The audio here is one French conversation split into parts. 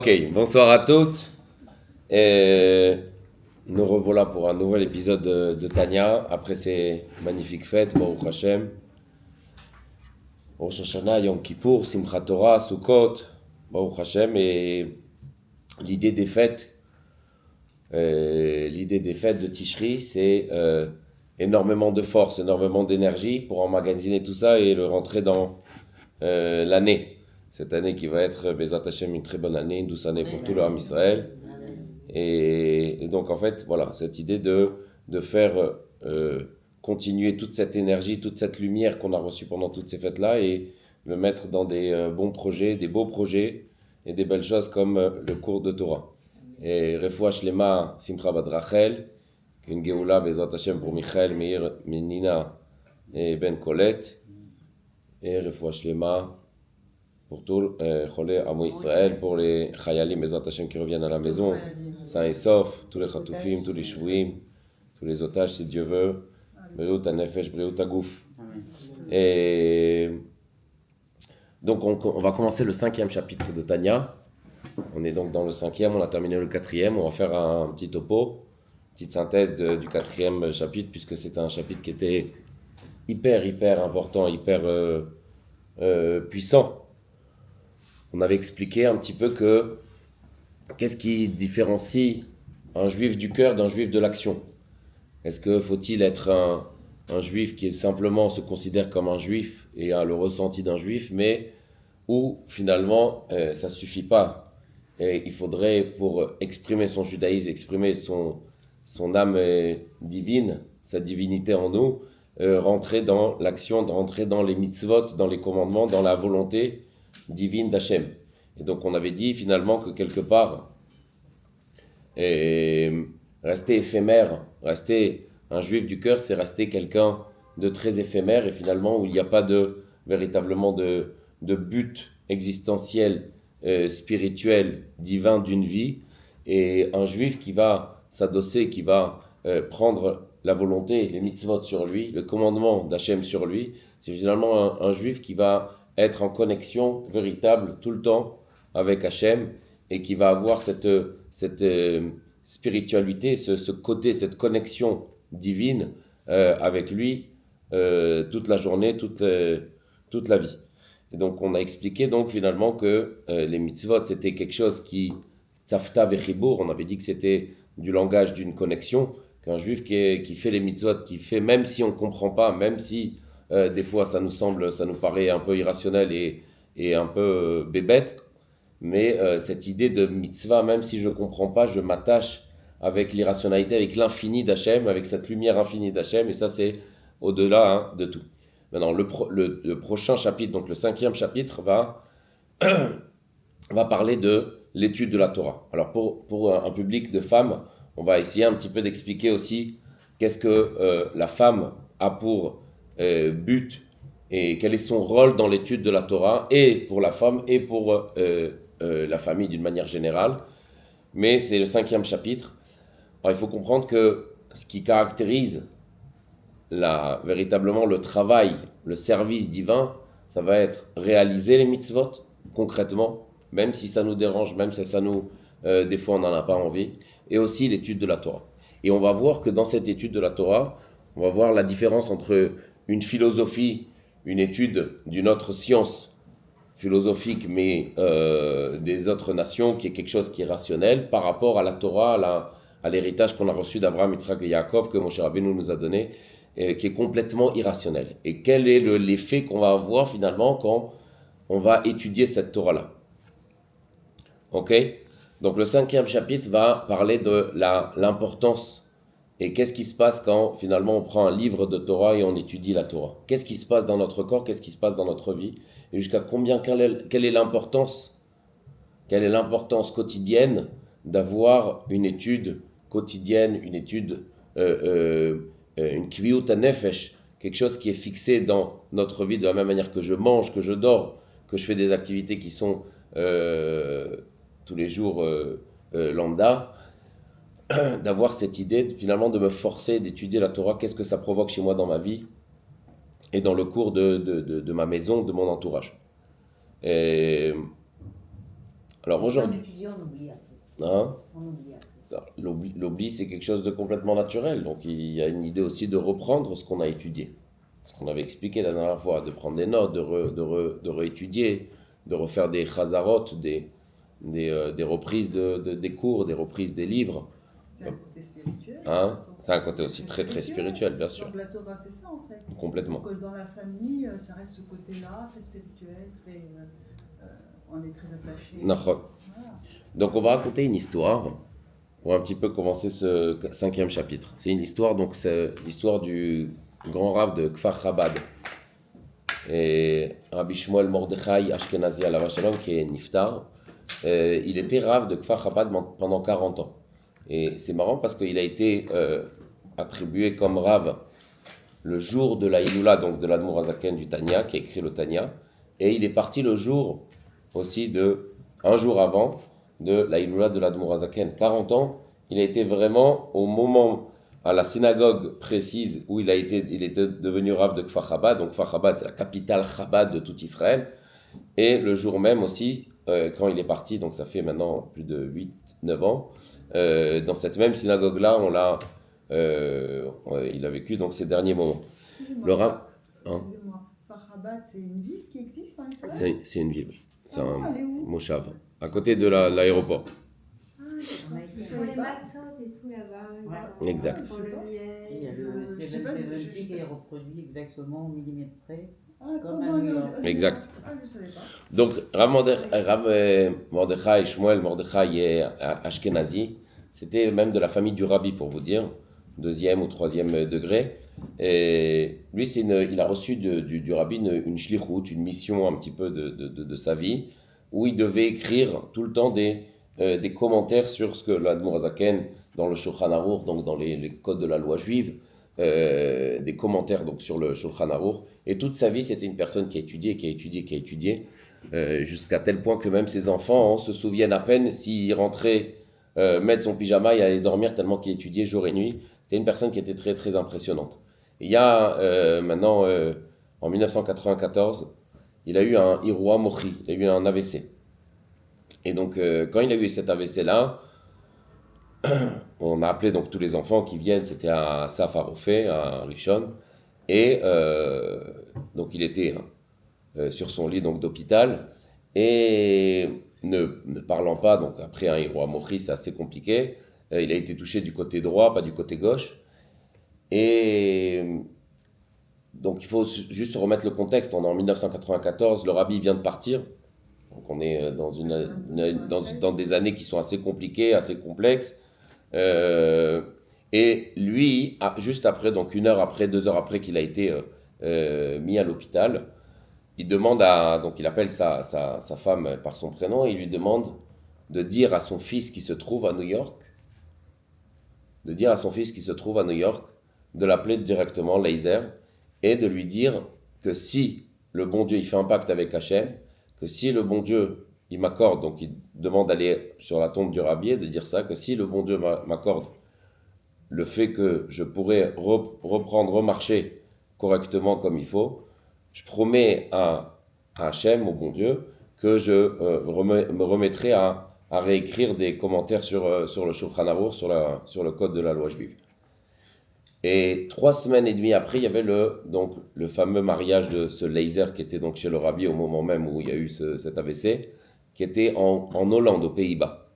Ok, bonsoir à toutes. Et nous revoilà pour un nouvel épisode de Tanya après ces magnifiques fêtes, Baruch Hashem, Rosh Hashanah, Yom Kippour, Simchat Torah, Sukkot, Baruch Hashem. Et l'idée des fêtes, de Tishri, c'est énormément de force, énormément d'énergie pour emmagasiner tout ça et le rentrer dans l'année. Cette année qui va être, Bezat Hashem, une très bonne année, une douce année pour tout le Ham Israël. Et donc, en fait, voilà, cette idée de faire continuer toute cette énergie, toute cette lumière qu'on a reçue pendant toutes ces fêtes-là et le mettre dans des bons projets, des beaux projets et des belles choses comme le cours de Torah. Et Refoua Shlema Simcha Bad Rachel, une Geoula Bezat Hashem pour Michael, Meir, Menina et Ben Colette, et Refoua Shlema pour tout Cholé Amo Israël, pour les Chayalim Bezat Hashem qui reviennent à la maison, sains et saufs, tous les Chatoufim, tous les Shvouim, tous les otages si Dieu veut, Breut HaNefesh, Breut HaGouf. Et donc on va commencer le 5e chapitre de Tanya. On est donc dans le 5e, on a terminé le 4e, on va faire un petit topo, petite synthèse du 4e chapitre, puisque c'est un chapitre qui était hyper important, hyper puissant. On avait expliqué un petit peu que qu'est-ce qui différencie un juif du cœur d'un juif de l'action. Est-ce que faut-il être un juif qui est simplement se considère comme un juif et a le ressenti d'un juif, mais où finalement ça suffit pas. Et il faudrait, pour exprimer son judaïsme, exprimer son âme divine, sa divinité en nous, rentrer dans l'action, rentrer dans les mitzvot, dans les commandements, dans la volonté divine d'Hachem. Et donc on avait dit finalement que quelque part, rester éphémère, rester un juif du cœur, c'est rester quelqu'un de très éphémère et finalement où il n'y a pas véritablement de but existentiel, spirituel, divin d'une vie. Et un juif qui va s'adosser, qui va prendre la volonté, les mitzvot sur lui, le commandement d'Hachem sur lui, c'est finalement un juif qui va être en connexion véritable tout le temps avec Hachem et qui va avoir cette spiritualité, ce côté, cette connexion divine avec lui toute la journée, toute la vie. Et donc on a expliqué donc finalement que les mitzvot c'était quelque chose qui tzafta vechibour, on avait dit que c'était du langage d'une connexion, qu'un juif qui fait les mitzvot, qui fait même si on ne comprend pas, même si des fois ça nous paraît un peu irrationnel et un peu bébête, mais cette idée de mitzvah, même si je ne comprends pas, je m'attache avec l'irrationalité, avec l'infini d'Hachem, avec cette lumière infinie d'Hachem, et ça c'est au-delà de tout. Maintenant, le prochain chapitre, donc le 5e chapitre, va parler de l'étude de la Torah. Alors pour un public de femmes, on va essayer un petit peu d'expliquer aussi qu'est-ce que la femme a pour but et quel est son rôle dans l'étude de la Torah, et pour la femme et pour la famille d'une manière générale. Mais c'est le 5e chapitre. Alors il faut comprendre que ce qui caractérise véritablement le travail, le service divin, ça va être réaliser les mitzvot concrètement, même si ça nous dérange, même si ça nous, des fois on n'en a pas envie, et aussi l'étude de la Torah. Et on va voir que dans cette étude de la Torah, on va voir la différence entre une philosophie, une étude d'une autre science philosophique, mais des autres nations, qui est quelque chose qui est rationnel, par rapport à la Torah, à l'héritage qu'on a reçu d'Abraham, Yitzhak et Yaakov, que Moshe Rabbeinu nous a donné, qui est complètement irrationnel. Et quel est l'effet qu'on va avoir finalement quand on va étudier cette Torah-là. Ok ? Donc le 5e chapitre va parler de l'importance et qu'est-ce qui se passe quand finalement on prend un livre de Torah et on étudie la Torah. Qu'est-ce qui se passe dans notre corps, qu'est-ce qui se passe dans notre vie, et jusqu'à quelle est l'importance quotidienne d'avoir une étude quotidienne, une étude, une kviyut hanefesh, quelque chose qui est fixé dans notre vie de la même manière que je mange, que je dors, que je fais des activités qui sont tous les jours lambda, d'avoir cette idée finalement de me forcer d'étudier la Torah, qu'est-ce que ça provoque chez moi dans ma vie et dans le cours de ma maison, de mon entourage. Et Alors Si on aujourd'hui, étudie, on oublie après. hein, On oublie après. l'oubli, c'est quelque chose de complètement naturel. Donc il y a une idée aussi de reprendre ce qu'on a étudié. Ce qu'on avait expliqué la dernière fois, de prendre des notes, de réétudier, de refaire des chazarot, des reprises des cours, des reprises des livres. C'est un côté spirituel, de toute Hein? façon. C'est un côté aussi très très spirituel, bien sûr. Donc la Torah, c'est ça en fait. Complètement. Donc dans la famille, ça reste ce côté-là, très spirituel, très, on est très attaché. Nachon. Voilà. Donc on va raconter une histoire pour un petit peu commencer ce 5e chapitre. C'est une histoire, donc c'est l'histoire du grand rave de Kfar Chabad. Et Rabbi Shmuel Mordechai Ashkenazi Alav Shalom, qui est Niftar, il était rave de Kfar Chabad pendant 40 ans. Et c'est marrant parce qu'il a été attribué comme rave le jour de la Iloula, donc de l'Admour Hazaken du Tanya, qui a écrit le Tanya. Et il est parti le jour aussi un jour avant, de la Iloula de l'Admour Hazaken. 40 ans, il a été vraiment au moment, à la synagogue précise où il était devenu rave de Kfar Chabad. Donc Kfar Chabad, c'est la capitale Chabad de tout Israël. Et le jour même aussi, quand il est parti, donc ça fait maintenant plus de 8-9 ans, dans cette même synagogue-là, il a vécu donc ces derniers moments. Le rave, hein? Excusez-moi, Farhabad, c'est une ville qui existe en Israël? C'est une ville, oui. C'est Ah, un elle est où? moshav, à côté de l'aéroport. Ah, On a d'accord. été Je Ils font savais les pas. matzot et tout là-bas. Ouais. Exact. Ils font le Il y a miel. le je sais 770 pas, qui est reproduit exactement au millimètre près. Ah, Comme comment à New York. Exact. Ah, je savais pas. Donc, Rav Mordechai, Shmuel Mordechai et Ashkenazi, c'était même de la famille du Rabbi, pour vous dire, 2e ou 3e degré. Et lui, il a reçu du Rabbi une shlichut, une mission un petit peu de sa vie, où il devait écrire tout le temps des commentaires sur ce que l'Admour Hazaken, dans le Shulchan Aruch, donc dans les codes de la loi juive, des commentaires donc, sur le Shulchan Aruch. Et toute sa vie, c'était une personne qui a étudié, jusqu'à tel point que même ses enfants se souviennent à peine s'il rentrait mettre son pyjama et aller dormir tellement qu'il étudiait jour et nuit. C'était une personne qui était très très impressionnante. Et il y a maintenant, en 1994, il a eu un Irua Mochi, il a eu un AVC. Et donc, quand il a eu cet AVC-là, on a appelé donc tous les enfants qui viennent, c'était à Safarofé, à Rishon, et donc il était sur son lit donc d'hôpital, et ne parlant pas, donc après un Irua Mochi, c'est assez compliqué, il a été touché du côté droit, pas du côté gauche, et donc il faut juste remettre le contexte, on est en 1994, le rabbi vient de partir, donc on est dans des années qui sont assez compliquées, assez complexes. Et lui, juste après, donc 1 heure après, 2 heures après qu'il a été mis à l'hôpital, donc il appelle sa femme par son prénom et il lui demande de dire à son fils qui se trouve à New York, de l'appeler directement Laser et de lui dire que si le bon Dieu il fait un pacte avec Hachem, que si le bon Dieu il m'accorde, donc il demande d'aller sur la tombe du rabbi et de dire ça, que si le bon Dieu m'accorde le fait que je pourrais remarcher correctement comme il faut, je promets à Hachem, au bon Dieu, que je me remettrai à réécrire des commentaires sur le Shulchan Aruch, sur le code de la loi juive. Et 3 semaines et demie après, il y avait donc le fameux mariage de ce laser qui était donc chez le rabbi au moment même où il y a eu cet AVC, qui était en Hollande, aux Pays-Bas.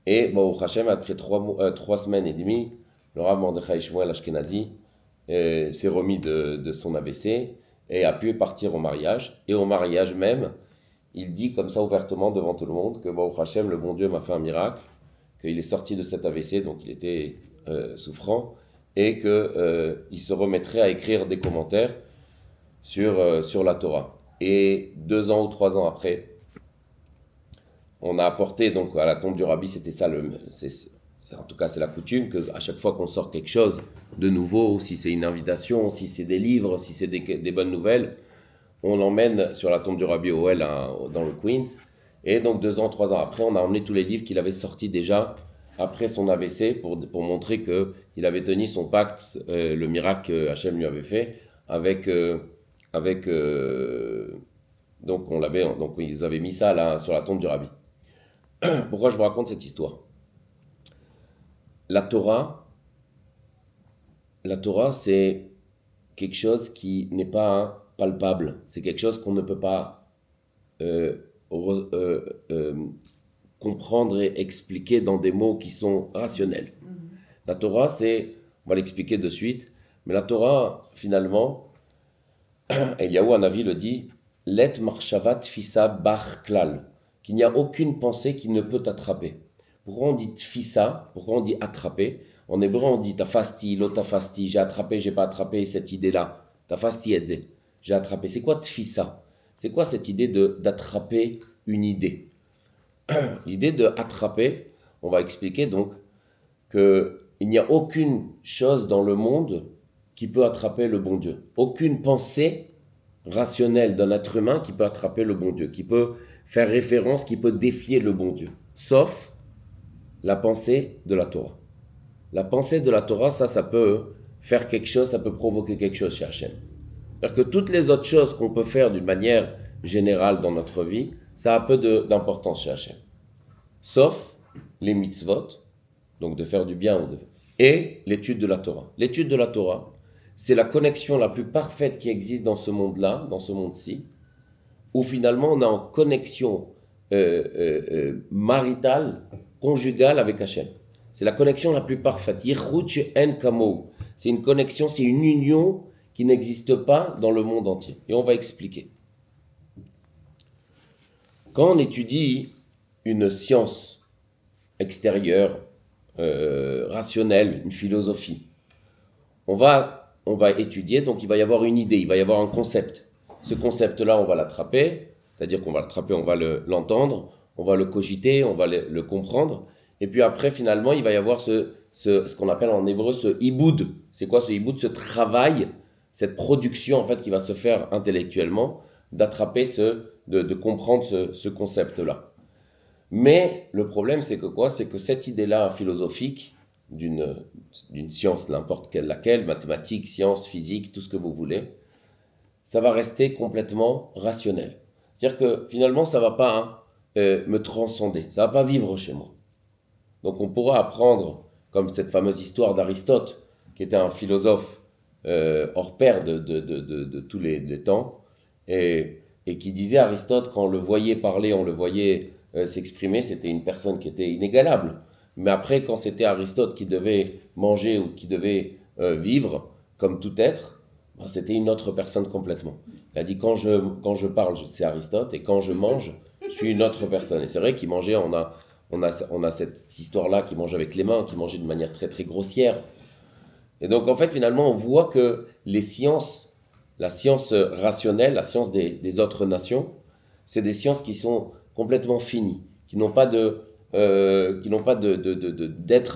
Et bon, Hachem, après 3 semaines et demie, le Rav Mordechai Shmuel Ashkenazi s'est remis de son AVC et a pu partir au mariage. Et au mariage même, il dit comme ça ouvertement devant tout le monde que bon, Hachem, le bon Dieu, m'a fait un miracle, qu'il est sorti de cet AVC, donc il était souffrant, et qu'il se remettrait à écrire des commentaires sur la Torah. Et 2 ans ou 3 ans après, on a apporté donc à la tombe du rabbi, c'était ça, en tout cas c'est la coutume, qu'à chaque fois qu'on sort quelque chose de nouveau, si c'est une invitation, si c'est des livres, si c'est des bonnes nouvelles, on l'emmène sur la tombe du rabbi Oel dans le Queens. Et donc 2 ans, 3 ans après, on a emmené tous les livres qu'il avait sortis déjà après son AVC pour montrer qu'il avait tenu son pacte, le miracle que Hachem lui avait fait donc ils avaient mis ça là sur la tombe du rabbi. Pourquoi je vous raconte cette histoire? La Torah, c'est quelque chose qui n'est pas palpable. C'est quelque chose qu'on ne peut pas euh, re- euh, euh, comprendre et expliquer dans des mots qui sont rationnels. La Torah, on va l'expliquer de suite, mais la Torah, finalement, Eliyahu Hanavi le dit, Let marshavat tfisa bar klal, qu'il n'y a aucune pensée qui ne peut t'attraper. Pourquoi on dit tfisa? Pourquoi on dit attraper? En hébreu, on dit tafasti, lo tafasti, j'ai attrapé, j'ai pas attrapé cette idée-là. Tafasti etze, j'ai attrapé. C'est quoi tfisa? C'est quoi cette idée d'attraper une idée? L'idée de attraper, on va expliquer donc qu'il n'y a aucune chose dans le monde qui peut attraper le bon Dieu. Aucune pensée rationnelle d'un être humain qui peut attraper le bon Dieu, qui peut faire référence, qui peut défier le bon Dieu. Sauf la pensée de la Torah. La pensée de la Torah, ça peut faire quelque chose, ça peut provoquer quelque chose chez Hachem. C'est-à-dire que toutes les autres choses qu'on peut faire d'une manière générale dans notre vie, ça a peu d'importance chez Hachem. Sauf les mitzvot, donc de faire du bien, et l'étude de la Torah. L'étude de la Torah, c'est la connexion la plus parfaite qui existe dans ce monde-là, dans ce monde-ci, où finalement on est en connexion maritale, conjugale avec Hachem. C'est la connexion la plus parfaite. Yichud en kamo. C'est une connexion, c'est une union qui n'existe pas dans le monde entier. Et on va expliquer. Quand on étudie une science extérieure, rationnelle, une philosophie, on va étudier, donc il va y avoir une idée, il va y avoir un concept. Ce concept-là, on va l'attraper, c'est-à-dire qu'on va l'attraper, on va l'entendre, on va le cogiter, on va le comprendre, et puis après, finalement, il va y avoir ce qu'on appelle en hébreu ce iboud. C'est quoi ce iboud? Ce travail, cette production en fait qui va se faire intellectuellement, d'attraper de comprendre ce concept-là. Mais le problème, c'est que quoi? C'est que cette idée-là philosophique d'une science, n'importe laquelle, mathématiques, sciences, physique, tout ce que vous voulez, ça va rester complètement rationnel. C'est-à-dire que finalement, ça ne va pas me transcender, ça ne va pas vivre chez moi. Donc on pourra apprendre, comme cette fameuse histoire d'Aristote, qui était un philosophe hors pair de tous les temps, et qui disait Aristote, quand on le voyait parler, on le voyait s'exprimer, c'était une personne qui était inégalable. Mais après, quand c'était Aristote qui devait manger ou qui devait vivre, comme tout être, ben, c'était une autre personne complètement. Il a dit, quand je parle, c'est Aristote, et quand je mange, je suis une autre personne. Et c'est vrai qu'il mangeait, on a cette histoire-là qu'il mangeait avec les mains, qu'il mangeait de manière très très grossière. Et donc en fait, finalement, on voit que la science rationnelle, la science des autres nations, c'est des sciences qui sont complètement finies, qui n'ont pas d'être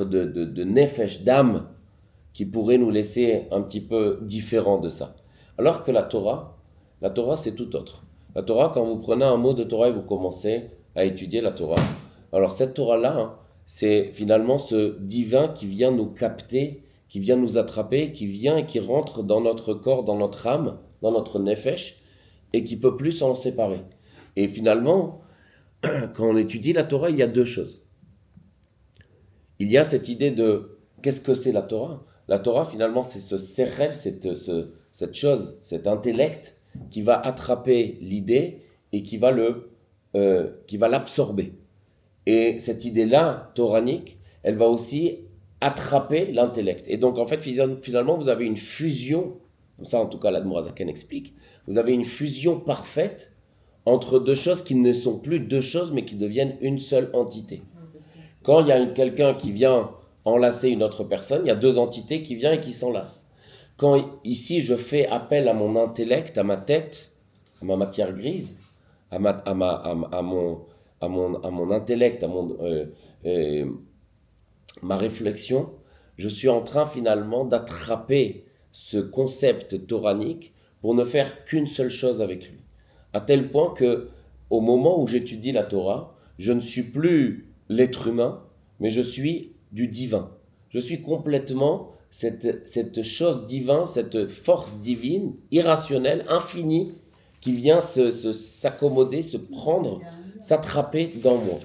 de nefesh, d'âme, qui pourrait nous laisser un petit peu différents de ça. Alors que la Torah c'est tout autre. La Torah, quand vous prenez un mot de Torah et vous commencez à étudier la Torah, alors cette Torah-là, c'est finalement ce divin qui vient nous capter, qui vient nous attraper, qui vient et qui rentre dans notre corps, dans notre âme, dans notre nefesh, et qui ne peut plus s'en séparer. Et finalement, quand on étudie la Torah, il y a deux choses. Il y a cette idée de qu'est-ce que c'est la Torah? La Torah, finalement, c'est ce sérel, cette chose, cet intellect qui va attraper l'idée et qui va l'absorber. Et cette idée-là, toranique, elle va aussi attraper l'intellect. Et donc, en fait, finalement, vous avez une fusion, comme ça, en tout cas, l'Admor HaZaken explique, vous avez une fusion parfaite entre deux choses qui ne sont plus deux choses, mais qui deviennent une seule entité. Quand il y a quelqu'un qui vient enlacer une autre personne, il y a deux entités qui viennent et qui s'enlacent. Quand ici, je fais appel à mon intellect, à ma tête, à ma matière grise, à mon intellect, à ma réflexion, je suis en train finalement d'attraper ce concept toranique pour ne faire qu'une seule chose avec lui. À tel point que, au moment où j'étudie la Torah, je ne suis plus l'être humain, mais je suis du divin. Je suis complètement cette chose divine, cette force divine, irrationnelle, infinie, qui vient s'accommoder, se prendre, s'attraper dans moi.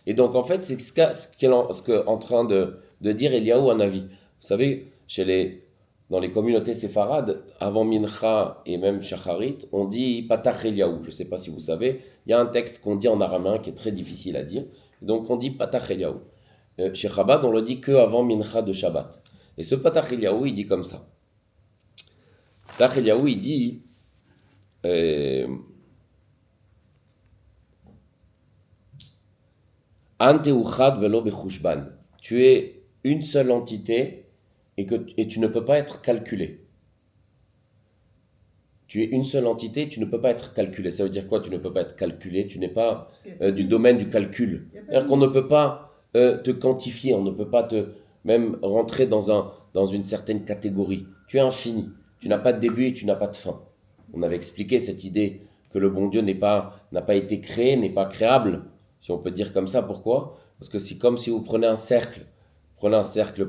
Et donc, en fait, c'est ce qu'est en train de dire Eliaou à Navi. Vous savez, dans les communautés séfarades, avant Mincha et même Shacharit, on dit Patach Eliaou. Je ne sais pas si vous savez, il y a un texte qu'on dit en araméen qui est très difficile à dire. Donc, on dit Patach Eliaou. Chez Chabad, on le dit qu'avant Mincha de Shabbat. Et ce Patach Eliaou, il dit comme ça. Patach Eliaou, il dit Ante uchad velo bechushban. Tu es une seule entité et tu ne peux pas être calculé. Tu es une seule entité, tu ne peux pas être calculé. Ça veut dire quoi? Tu ne peux pas être calculé, tu n'es pas du domaine du calcul. C'est-à-dire qu'on ne peut pas te quantifier, on ne peut pas te même rentrer dans une certaine catégorie. Tu es infini, tu n'as pas de début et tu n'as pas de fin. On avait expliqué cette idée que le bon Dieu n'a pas été créé, n'est pas créable, si on peut dire comme ça. Pourquoi? Parce que c'est comme si vous prenez un cercle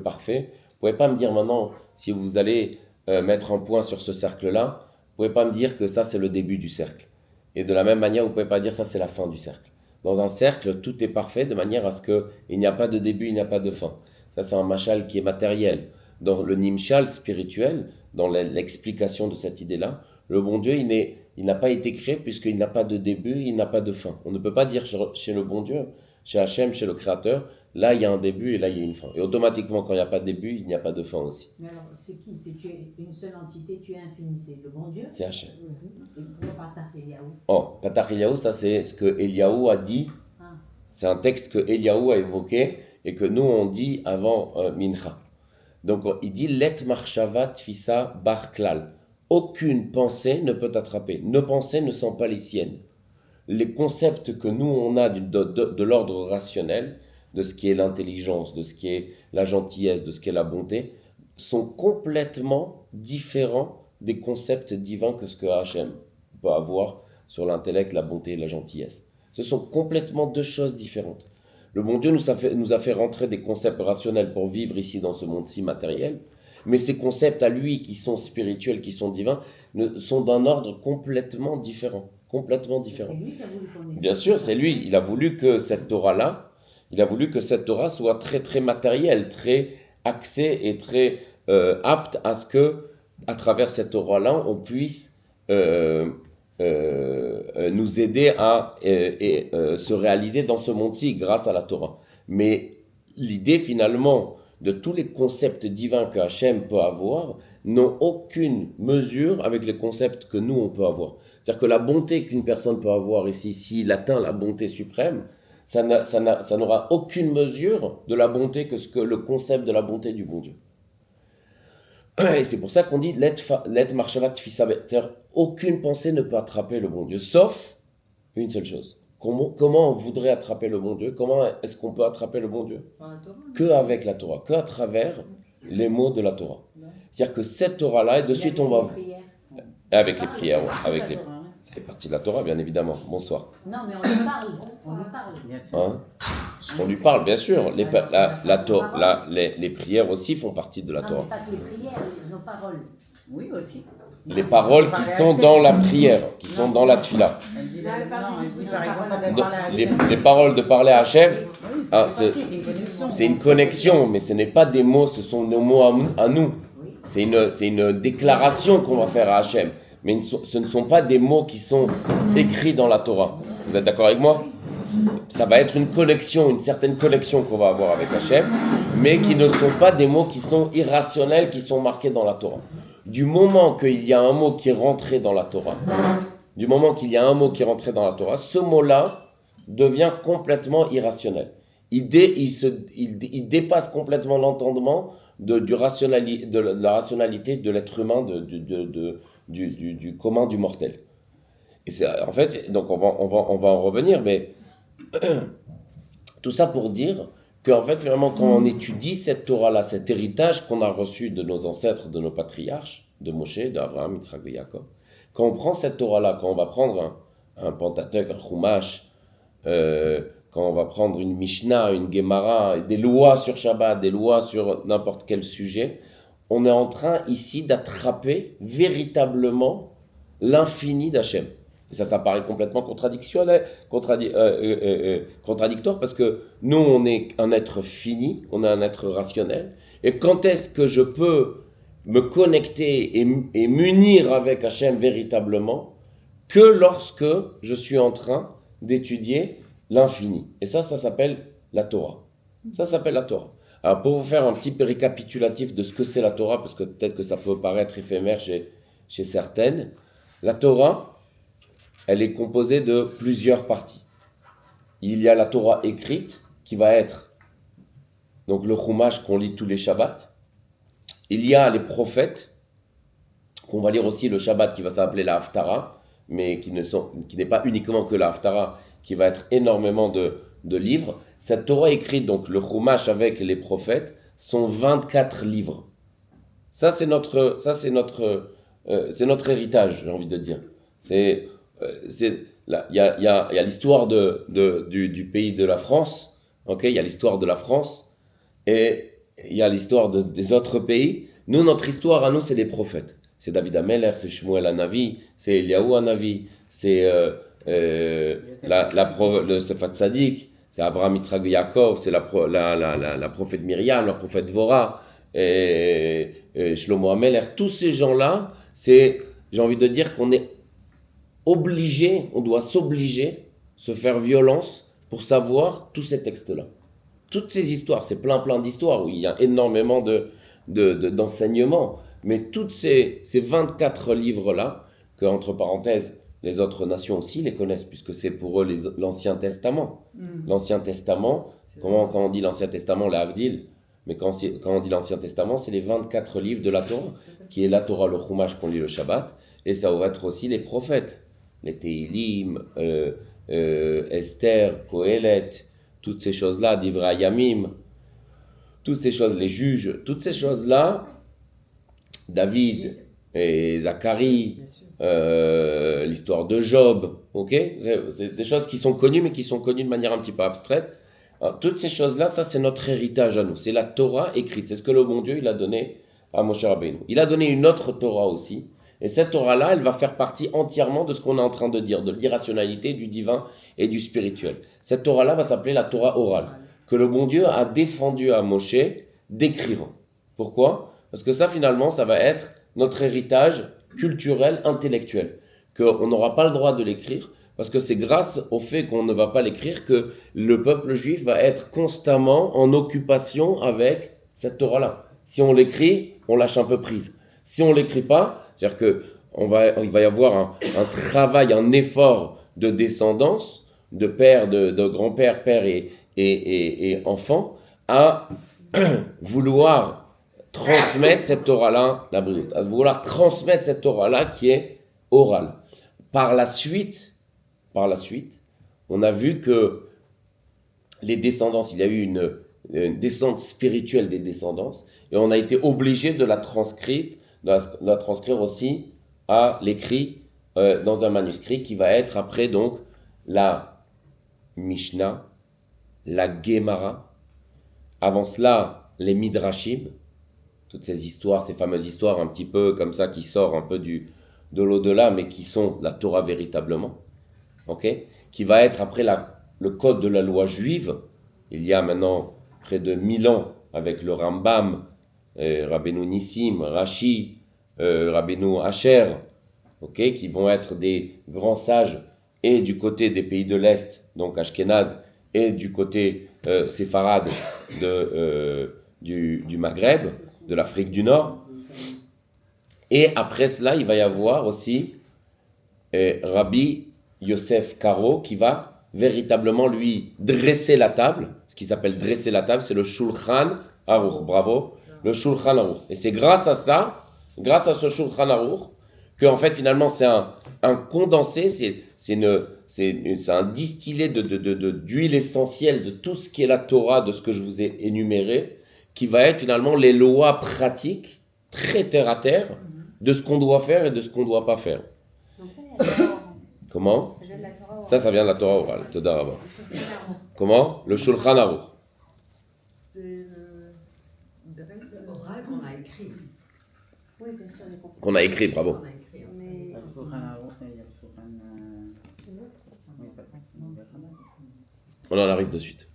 parfait. Vous ne pouvez pas me dire maintenant, si vous allez mettre un point sur ce cercle-là, vous ne pouvez pas me dire que ça c'est le début du cercle. Et de la même manière, vous ne pouvez pas dire ça c'est la fin du cercle. Dans un cercle, tout est parfait de manière à ce qu'il n'y a pas de début, il n'y a pas de fin. Ça c'est un machal qui est matériel. Dans le nimshal spirituel, dans l'explication de cette idée-là, le bon Dieu, il n'a pas été créé puisqu'il n'a pas de début, il n'a pas de fin. On ne peut pas dire chez le bon Dieu, chez Hachem, chez le Créateur, là il y a un début et là il y a une fin. Et automatiquement, quand il n'y a pas de début, il n'y a pas de fin aussi. Mais alors, c'est qui? C'est tu es une seule entité, tu es infini, c'est le bon Dieu? C'est Hachem. Et pourquoi Patach Eliaou? Oh, Patach Eliaou, ça c'est ce que Eliaou a dit. Ah. C'est un texte que Eliaou a évoqué et que nous on dit avant Mincha. Donc il dit Let marshava tfisa bar klal. Aucune pensée ne peut t'attraper. Nos pensées ne sont pas les siennes. Les concepts que nous on a de l'ordre rationnel, de ce qui est l'intelligence, de ce qui est la gentillesse, de ce qui est la bonté, sont complètement différents des concepts divins que ce que Hachem peut avoir sur l'intellect, la bonté et la gentillesse. Ce sont complètement deux choses différentes. Le bon Dieu nous a fait rentrer des concepts rationnels pour vivre ici dans ce monde-ci matériel, mais ces concepts à lui qui sont spirituels, qui sont divins, sont d'un ordre complètement différent. Complètement différent. C'est lui qui a voulu qu'on ait Bien ça. sûr, c'est lui. Il a voulu que cette Torah-là, soit très très matérielle, très axée et très apte à ce que, à travers cette Torah-là, on puisse nous aider à se réaliser dans ce monde-ci grâce à la Torah. Mais l'idée finalement de tous les concepts divins que Hachem peut avoir n'ont aucune mesure avec les concepts que nous on peut avoir. C'est-à-dire que la bonté qu'une personne peut avoir ici, s'il atteint la bonté suprême, ça n'aura aucune mesure de la bonté que le concept de la bonté du bon Dieu. Et c'est pour ça qu'on dit let marshava tfisa, c'est-à-dire aucune pensée ne peut attraper le bon Dieu, sauf une seule chose. Comment on voudrait attraper le bon Dieu? Comment est-ce qu'on peut attraper le bon Dieu? Par la Torah. Que avec la Torah, que à travers les mots de la Torah. C'est-à-dire que cette Torah-là, et de suite on va... Avec les prières, ouais, avec les... Ça fait partie de la Torah, bien évidemment. Bonsoir. Non, mais on lui parle. On lui parle. Bien sûr. Hein? On lui parle, bien sûr. Les prières aussi font partie de la Non, Torah. mais pas que les prières, nos paroles. Oui, aussi. Les paroles qui sont dans la prière, qui sont dans la tfila. Elle dit, Non, elle parle non, du- elle dit par exemple quand elle Donc, parle à Les, Hachem. les paroles de parler à Hachem, Oui, ah, c'est une connexion. c'est une connexion, mais ce n'est pas des mots, ce sont des mots à nous. Oui. C'est une déclaration qu'on va faire à Hachem. Mais ce ne sont pas des mots qui sont écrits dans la Torah. Vous êtes d'accord avec moi? Ça va être une connexion, une certaine connexion qu'on va avoir avec Hachem, mais qui ne sont pas des mots qui sont irrationnels, qui sont marqués dans la Torah. Du moment qu'il y a un mot qui est rentré dans la Torah, ce mot-là devient complètement irrationnel. Il dépasse complètement l'entendement de la rationalité de l'être humain, du commun du mortel. Et c'est en fait, donc on va en revenir, mais tout ça pour dire qu'en fait, vraiment, quand on étudie cette Torah-là, cet héritage qu'on a reçu de nos ancêtres, de nos patriarches, de Moshe, d'Abraham, Yitzhak et Yaakov, quand on prend cette Torah-là, quand on va prendre un Pentateuch, un Chumash, quand on va prendre une Mishnah, une Gemara, des lois sur Shabbat, des lois sur n'importe quel sujet, on est en train ici d'attraper véritablement l'infini d'Hachem. Et ça paraît complètement contradictoire parce que nous, on est un être fini, on est un être rationnel. Et quand est-ce que je peux me connecter et m'unir avec Hachem véritablement que lorsque je suis en train d'étudier l'infini. Et ça s'appelle la Torah. Ça s'appelle la Torah. Alors pour vous faire un petit récapitulatif de ce que c'est la Torah, parce que peut-être que ça peut paraître éphémère chez certaines, la Torah, elle est composée de plusieurs parties. Il y a la Torah écrite, qui va être donc le Chumash qu'on lit tous les Shabbats. Il y a les prophètes, qu'on va lire aussi le Shabbat, qui va s'appeler la Haftara, mais qui n'est pas uniquement que la Haftara, qui va être énormément de livres. Cette Torah écrite, donc le Chumash avec les prophètes, sont 24 livres. Ça, c'est notre héritage, j'ai envie de dire. Il y a l'histoire du pays de la France, okay? Il y a l'histoire de la France, et il y a l'histoire des autres pays. Nous, notre histoire à nous, c'est les prophètes. C'est David Ameller, c'est Shmuel Hanavi, c'est Eliyahu Hanavi, c'est le Sefat Tzadik, c'est Abraham Yitzhak Yaakov, c'est la prophète Myriam, la prophète Dvorah, Shlomo Ameller. Tous ces gens-là, j'ai envie de dire qu'on est obligé, on doit s'obliger, se faire violence pour savoir tous ces textes-là. Toutes ces histoires, c'est plein d'histoires où il y a énormément d'enseignements, mais toutes ces 24 livres-là, que entre parenthèses, les autres nations aussi les connaissent, puisque c'est pour eux l'Ancien Testament. L'Ancien Testament, quand on dit l'Ancien Testament, la Havdil, mais quand on dit l'Ancien Testament, c'est les 24 livres de la Torah, qui est la Torah, le Chumash qu'on lit le Shabbat, et ça va être aussi les prophètes, les Tehilim, Esther, Kohelet, toutes ces choses-là, Divrei Yamim, toutes ces choses, les juges, toutes ces choses-là, David et Zacharie, l'histoire de Job, ok, c'est des choses qui sont connues, mais qui sont connues de manière un petit peu abstraite. Alors, toutes ces choses-là, ça c'est notre héritage à nous, c'est la Torah écrite, c'est ce que le bon Dieu il a donné à Moshe Rabbeinu. Il a donné une autre Torah aussi, et cette Torah-là, elle va faire partie entièrement de ce qu'on est en train de dire, de l'irrationalité, du divin et du spirituel. Cette Torah-là va s'appeler la Torah orale, que le bon Dieu a défendu à Moshe d'écrire. Pourquoi ? Parce que ça, finalement, ça va être notre héritage culturel, intellectuel, qu'on n'aura pas le droit de l'écrire, parce que c'est grâce au fait qu'on ne va pas l'écrire que le peuple juif va être constamment en occupation avec cette Torah-là. Si on l'écrit, on lâche un peu prise. Si on ne l'écrit pas, c'est-à-dire qu'il va y avoir un travail, un effort de descendance, de père, de grand-père, père et enfant, à vouloir transmettre cette Torah-là, la brute, à vouloir transmettre cette Torah-là qui est orale. Par la suite, on a vu que les descendances, il y a eu une descente spirituelle des descendances, et on a été obligé de la transcrire aussi à l'écrit dans un manuscrit qui va être après donc la Mishnah, la Gemara, avant cela les Midrashim, toutes ces histoires, ces fameuses histoires un petit peu comme ça qui sortent un peu de l'au-delà, mais qui sont la Torah véritablement, ok, qui va être après le code de la loi juive. Il y a maintenant près de 1000 ans avec le Rambam, Rabbeinu Nissim, Rashi, Rabbeinu Asher, ok, qui vont être des grands sages et du côté des pays de l'Est, donc Ashkenaz, et du côté séfarade du Maghreb, de l'Afrique du Nord. Et après cela, il va y avoir aussi Rabbi Yosef Karo qui va véritablement lui dresser la table. Ce qui s'appelle dresser la table, c'est le Shulchan Aruch. Bravo, le Shulchan Aruch. Et c'est grâce à ça, grâce à ce Shulchan Aruch, que en fait finalement c'est un condensé, c'est un distillé d'huile essentielle de tout ce qui est la Torah, de ce que je vous ai énuméré, qui va être finalement les lois pratiques, très terre à terre, de ce qu'on doit faire et de ce qu'on ne doit pas faire. Donc ça vient de la Torah orale. Comment ? Ça vient de la Torah orale. Ça vient de la Torah orale. Toda Rabba. Comment ? Le Shulchan Aruch. C'est le Oral qu'on a écrit. Oui, bien sûr, j'ai compris. Qu'on a écrit, bravo. On a écrit. Mais Il y a le Shulchan Aruch et il y a le Shulchan forcément du travail. On en arrive de suite.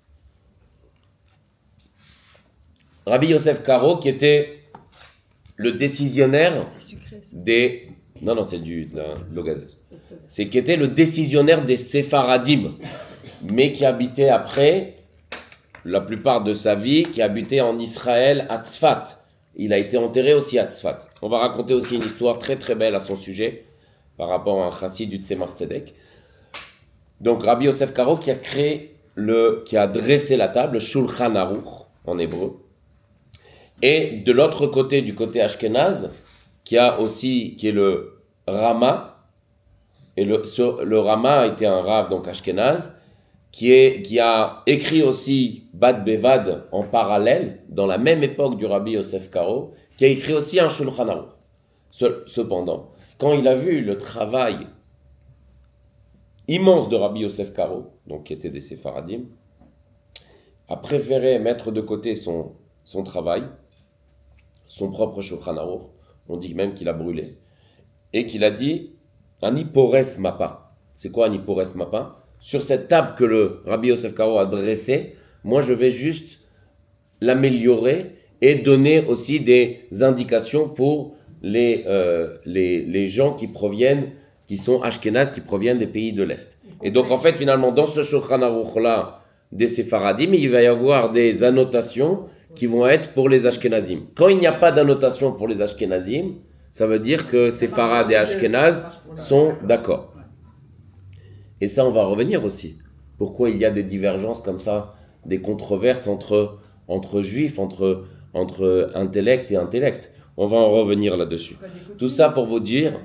Rabbi Yosef Karo, qui était le décisionnaire C'est sucré, ça. des... Non, c'est de l'eau gazeuse. C'est qui était le décisionnaire des Séfaradim, mais qui habitait après, la plupart de sa vie, qui habitait en Israël, à Tzfat. Il a été enterré aussi à Tzfat. On va raconter aussi une histoire très très belle à son sujet, par rapport à un chassid du Tzemar Tzedek. Donc Rabbi Yosef Karo qui a dressé la table, Shulchan Aruch en hébreu. Et de l'autre côté, du côté Ashkenaz, qui est le Rama, et le Rama était un Rav, donc Ashkenaz, qui a écrit aussi Bad Bevad en parallèle, dans la même époque du Rabbi Yosef Karo, qui a écrit aussi un Shulchan Aruch. Cependant, quand il a vu le travail immense de Rabbi Yosef Karo, donc qui était des Séfaradim, a préféré mettre de côté son travail, son propre Shulchan Aruch, on dit même qu'il a brûlé, et qu'il a dit Ani pores mapa. C'est quoi Ani pores mapa? Sur cette table que le Rabbi Yosef Karo a dressée, moi je vais juste l'améliorer et donner aussi des indications pour les gens qui sont Ashkénazes, qui proviennent des pays de l'Est. Et donc en fait finalement dans ce Shulchan Aruch là des Séfaradim, il va y avoir des annotations qui vont être pour les Ashkénazim. Quand il n'y a pas d'annotation pour les Ashkénazim, ça veut dire que Séfarad et Ashkénaz sont d'accord. Et ça, on va revenir aussi. Pourquoi il y a des divergences comme ça, des controverses entre juifs, entre intellect et intellect. On va en revenir là-dessus. Tout ça pour vous dire,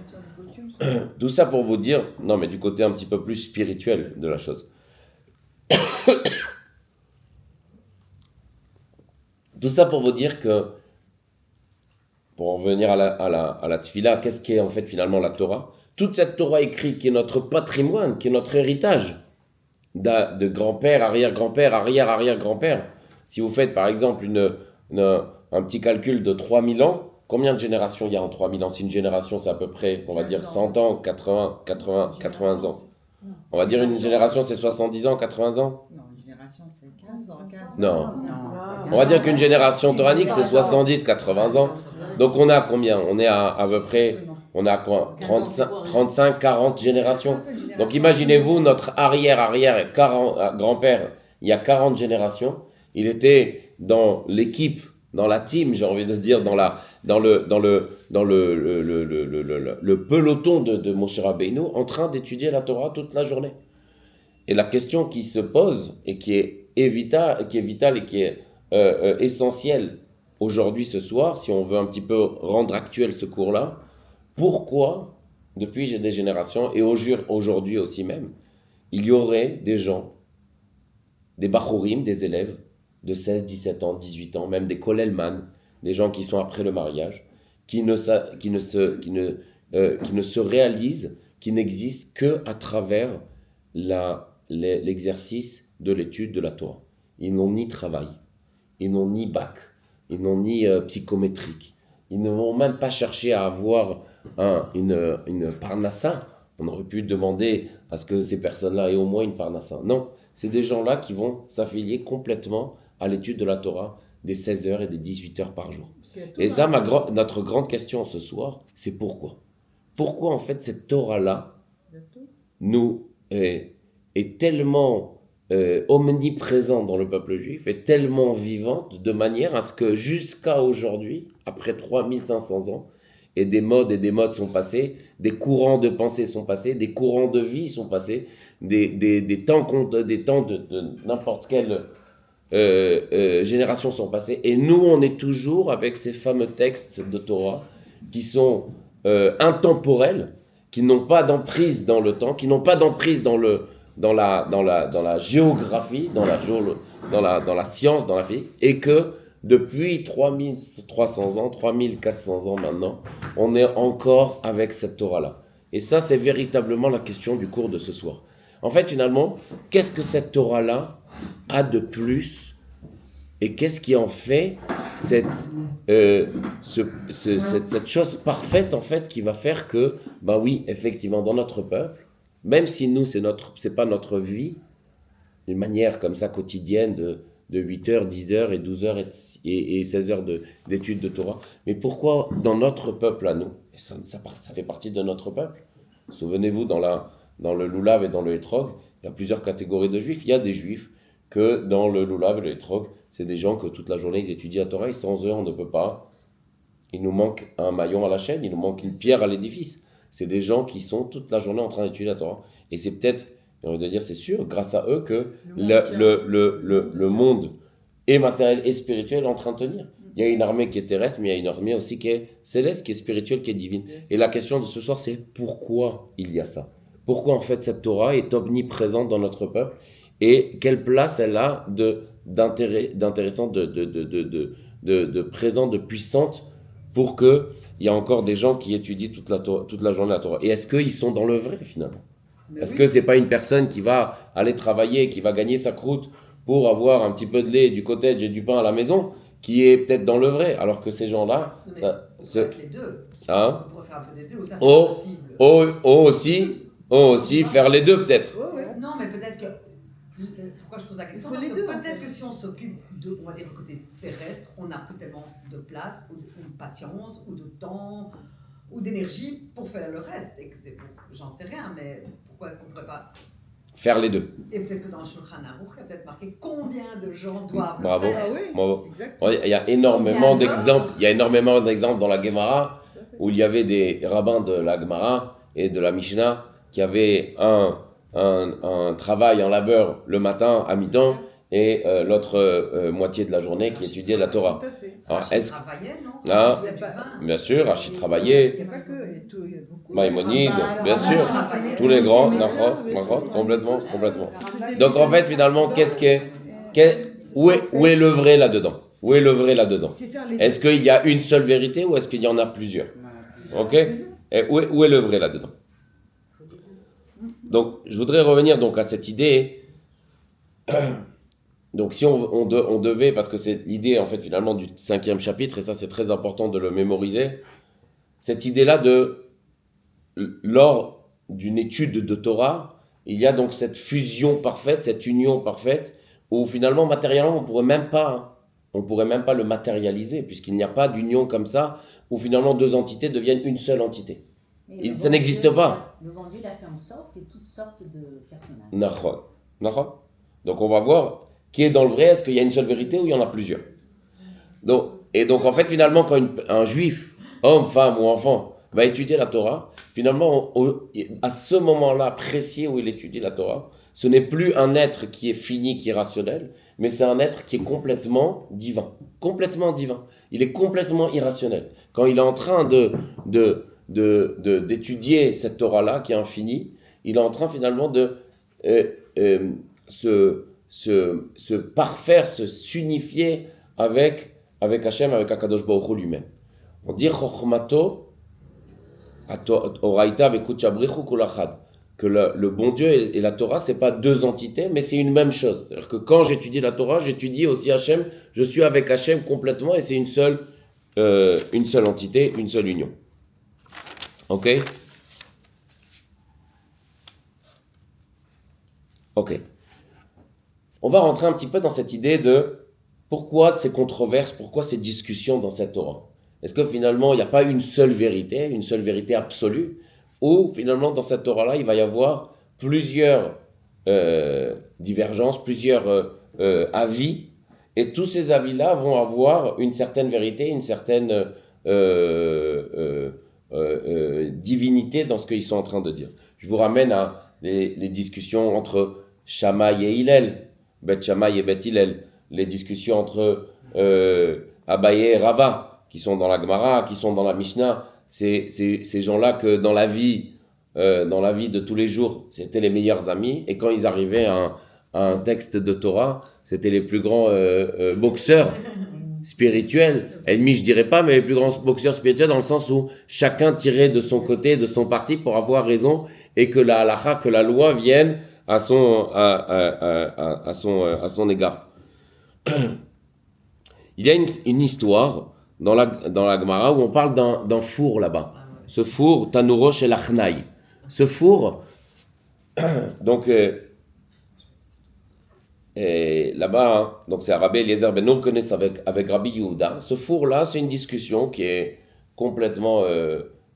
non mais du côté un petit peu plus spirituel de la chose. Tout ça pour vous dire que, pour en revenir à la tfila, qu'est-ce qu'est en fait finalement la Torah? Toute cette Torah écrite qui est notre patrimoine, qui est notre héritage de grand-père, arrière-grand-père, arrière-arrière-grand-père. Si vous faites par exemple un petit calcul de 3000 ans, combien de générations il y a en 3000 ans? Si une génération c'est à peu près, on va dire 100 ans, 80 ans. On va dire une génération c'est 70 ans, 80 ans? Non, une génération c'est 15 ans. 15 Non. On va dire qu'une génération toranique c'est 70, 80 ans. Donc on a combien? On est à peu près, on a quoi? 35, 40 générations. Donc imaginez-vous notre arrière-arrière-grand-père, il y a 40 générations, il était dans l'équipe, dans la team, j'ai envie de dire, dans le peloton de Moshe Rabbeinu, en train d'étudier la Torah toute la journée. Et la question qui se pose, et qui est vitale et qui est essentielle aujourd'hui, ce soir, si on veut un petit peu rendre actuel ce cours-là, pourquoi, depuis des générations, et aujourd'hui aussi même, il y aurait des gens, des bachourim, des élèves de 16, 17 ans, 18 ans, même des kolelman, des gens qui sont après le mariage, qui ne se réalisent, qui n'existent qu'à travers l'exercice de l'étude de la Torah. Ils n'ont ni travail, ils n'ont ni bac, ils n'ont ni psychométrique, ils ne vont même pas chercher à avoir une parnassa. On aurait pu demander à ce que ces personnes-là aient au moins une parnassa. Non, c'est des gens-là qui vont s'affilier complètement à l'étude de la Torah des 16 heures et des 18 heures par jour. Et ça, notre grande question ce soir, c'est pourquoi? Pourquoi en fait cette Torah-là nous est tellement omniprésente dans le peuple juif, est tellement vivante de manière à ce que jusqu'à aujourd'hui, après 3500 ans, et des modes sont passés, des courants de pensée sont passés, des courants de vie sont passés, des temps de n'importe quelle génération sont passés, et nous on est toujours avec ces fameux textes de Torah qui sont intemporels, qui n'ont pas d'emprise dans le temps, qui n'ont pas d'emprise dans la géographie, dans la science, dans la physique, et que depuis 3300 ans, 3400 ans maintenant, on est encore avec cette Torah-là. Et ça, c'est véritablement la question du cours de ce soir. En fait, finalement, qu'est-ce que cette Torah-là a de plus et qu'est-ce qui en fait cette chose parfaite, en fait, qui va faire que, oui, effectivement, dans notre peuple, même si nous, c'est pas notre vie, une manière comme ça quotidienne de 8 heures, 10 heures et 12 heures et 16 heures d'études de Torah. Mais pourquoi dans notre peuple à nous, et ça fait partie de notre peuple, souvenez-vous dans le Lulav et dans le Hétrog, il y a plusieurs catégories de juifs. Il y a des juifs que dans le Lulav et le Hétrog, c'est des gens que toute la journée ils étudient la Torah et sans eux on ne peut pas. Il nous manque un maillon à la chaîne, il nous manque une pierre à l'édifice. C'est des gens qui sont toute la journée en train d'étudier la Torah. Et c'est peut-être, j'ai envie de dire, c'est sûr, grâce à eux que le monde est matériel et spirituel est en train de tenir. Il y a une armée qui est terrestre, mais il y a une armée aussi qui est céleste, qui est spirituelle, qui est divine. Et la question de ce soir, c'est pourquoi il y a ça? Pourquoi en fait cette Torah est omniprésente dans notre peuple? Et quelle place elle a d'intéressant, de présent, de puissante pour qu'il y a encore des gens qui étudient toute la journée la Torah. Et est-ce qu'ils sont dans le vrai finalement? Est-ce que c'est pas une personne qui va aller travailler, qui va gagner sa croûte pour avoir un petit peu de lait, du cottage et du pain à la maison, qui est peut-être dans le vrai, alors que ces gens-là... Non, mais on peut être les deux. Hein? On pourrait faire un peu des deux, ou ça c'est possible. aussi faire les deux peut-être. Non, mais peut-être que... Pourquoi je pose la question? Il faut Parce les que deux, en peut-être fait. que si on s'occupe de, on va dire, le côté terrestre, on n'a plus tellement de place, ou de patience, ou de temps, ou d'énergie pour faire le reste. Et que c'est, j'en sais rien, mais pourquoi est-ce qu'on ne pourrait pas... Faire les deux. Et peut-être que dans le Shulchan Aruch, il y a peut-être marqué combien de gens doivent Bravo. le faire. Ah oui, Bravo. exactement. Il y a énormément Combien d'exemples. d'heures? Il y a énormément d'exemples dans la Gemara où il y avait des rabbins de la Gemara et de la Mishnah qui avaient un travail en labeur le matin à mi-temps et l'autre moitié de la journée qui étudiait la Torah. Tout à fait. Alors, Rachid est-ce- travaillait, non? Ah. Rachid faisait du vin. Bien sûr, Rachid Il n'y travaillait, a pas que, il y a beaucoup. Maïmonide, Rabbin, bien le sûr, Rabbin, tous les grands, les d'accord, médecins, d'accord, oui, complètement, tous. complètement. Rabbin, Donc en fait, finalement, où est le vrai là-dedans? Où est le vrai là-dedans? C'est faire les Est-ce qu'il y a une seule vérité ou est-ce qu'il y en a plusieurs? Ok? Et où est le vrai là-dedans? Donc, je voudrais revenir donc à cette idée. Donc, si on devait, parce que c'est l'idée en fait finalement du 5e chapitre, et ça c'est très important de le mémoriser, cette idée-là lors d'une étude de Torah, il y a donc cette fusion parfaite, cette union parfaite, où finalement matériellement on pourrait même pas le matérialiser, puisqu'il n'y a pas d'union comme ça, où finalement deux entités deviennent une seule entité. Et Ça le n'existe bon Dieu, pas. Le bon Dieu l'a fait en sorte, c'est toutes sortes de personnages. Nachon. Nachon. Donc on va voir qui est dans le vrai, est-ce qu'il y a une seule vérité ou il y en a plusieurs. Donc en fait finalement quand un juif, homme, femme ou enfant, va étudier la Torah, finalement à ce moment-là précis où il étudie la Torah, ce n'est plus un être qui est fini, qui est rationnel, mais c'est un être qui est complètement divin. Complètement divin. Il est complètement irrationnel. Quand il est en train d'étudier cette Torah-là qui est infinie, il est en train finalement de se parfaire, s'unifier avec Hachem, avec Akadosh Baruch Hu lui-même. On dit Chochmato, Oraita vekutchabrichu kulachad, que le bon Dieu et la Torah, c'est pas deux entités, mais c'est une même chose. C'est-à-dire que quand j'étudie la Torah, j'étudie aussi Hachem, je suis avec Hachem complètement, et c'est une seule entité, une seule union. Ok? Ok. On va rentrer un petit peu dans cette idée de pourquoi ces controverses, pourquoi ces discussions dans cette Torah. Est-ce que finalement il n'y a pas une seule vérité absolue, ou finalement dans cette Torah-là il va y avoir plusieurs divergences, plusieurs avis, et tous ces avis-là vont avoir une certaine vérité, une certaine divinité dans ce qu'ils sont en train de dire. Je vous ramène à les discussions entre Shammai et Hillel, Bet Shammai et Bet Hillel, les discussions entre Abaye et Rava, qui sont dans la Gemara, qui sont dans la Mishnah, ces gens-là que dans la vie de tous les jours, c'était les meilleurs amis, et quand ils arrivaient à un texte de Torah, c'était les plus grands boxeurs spirituels, ennemis je dirais pas, mais les plus grands boxeurs spirituels dans le sens où chacun tirait de son côté, de son parti pour avoir raison, et que la halakha, que la loi vienne à son égard. Il y a une histoire dans la Gemara où on parle d'un four là-bas. Ce four, Tanurosh el Achnai. Ce four, Donc, et là-bas, hein, donc c'est Rabbi Eliezer Ben Urkenes avec Rabbi Yehuda. Ce four-là, c'est une discussion qui est complètement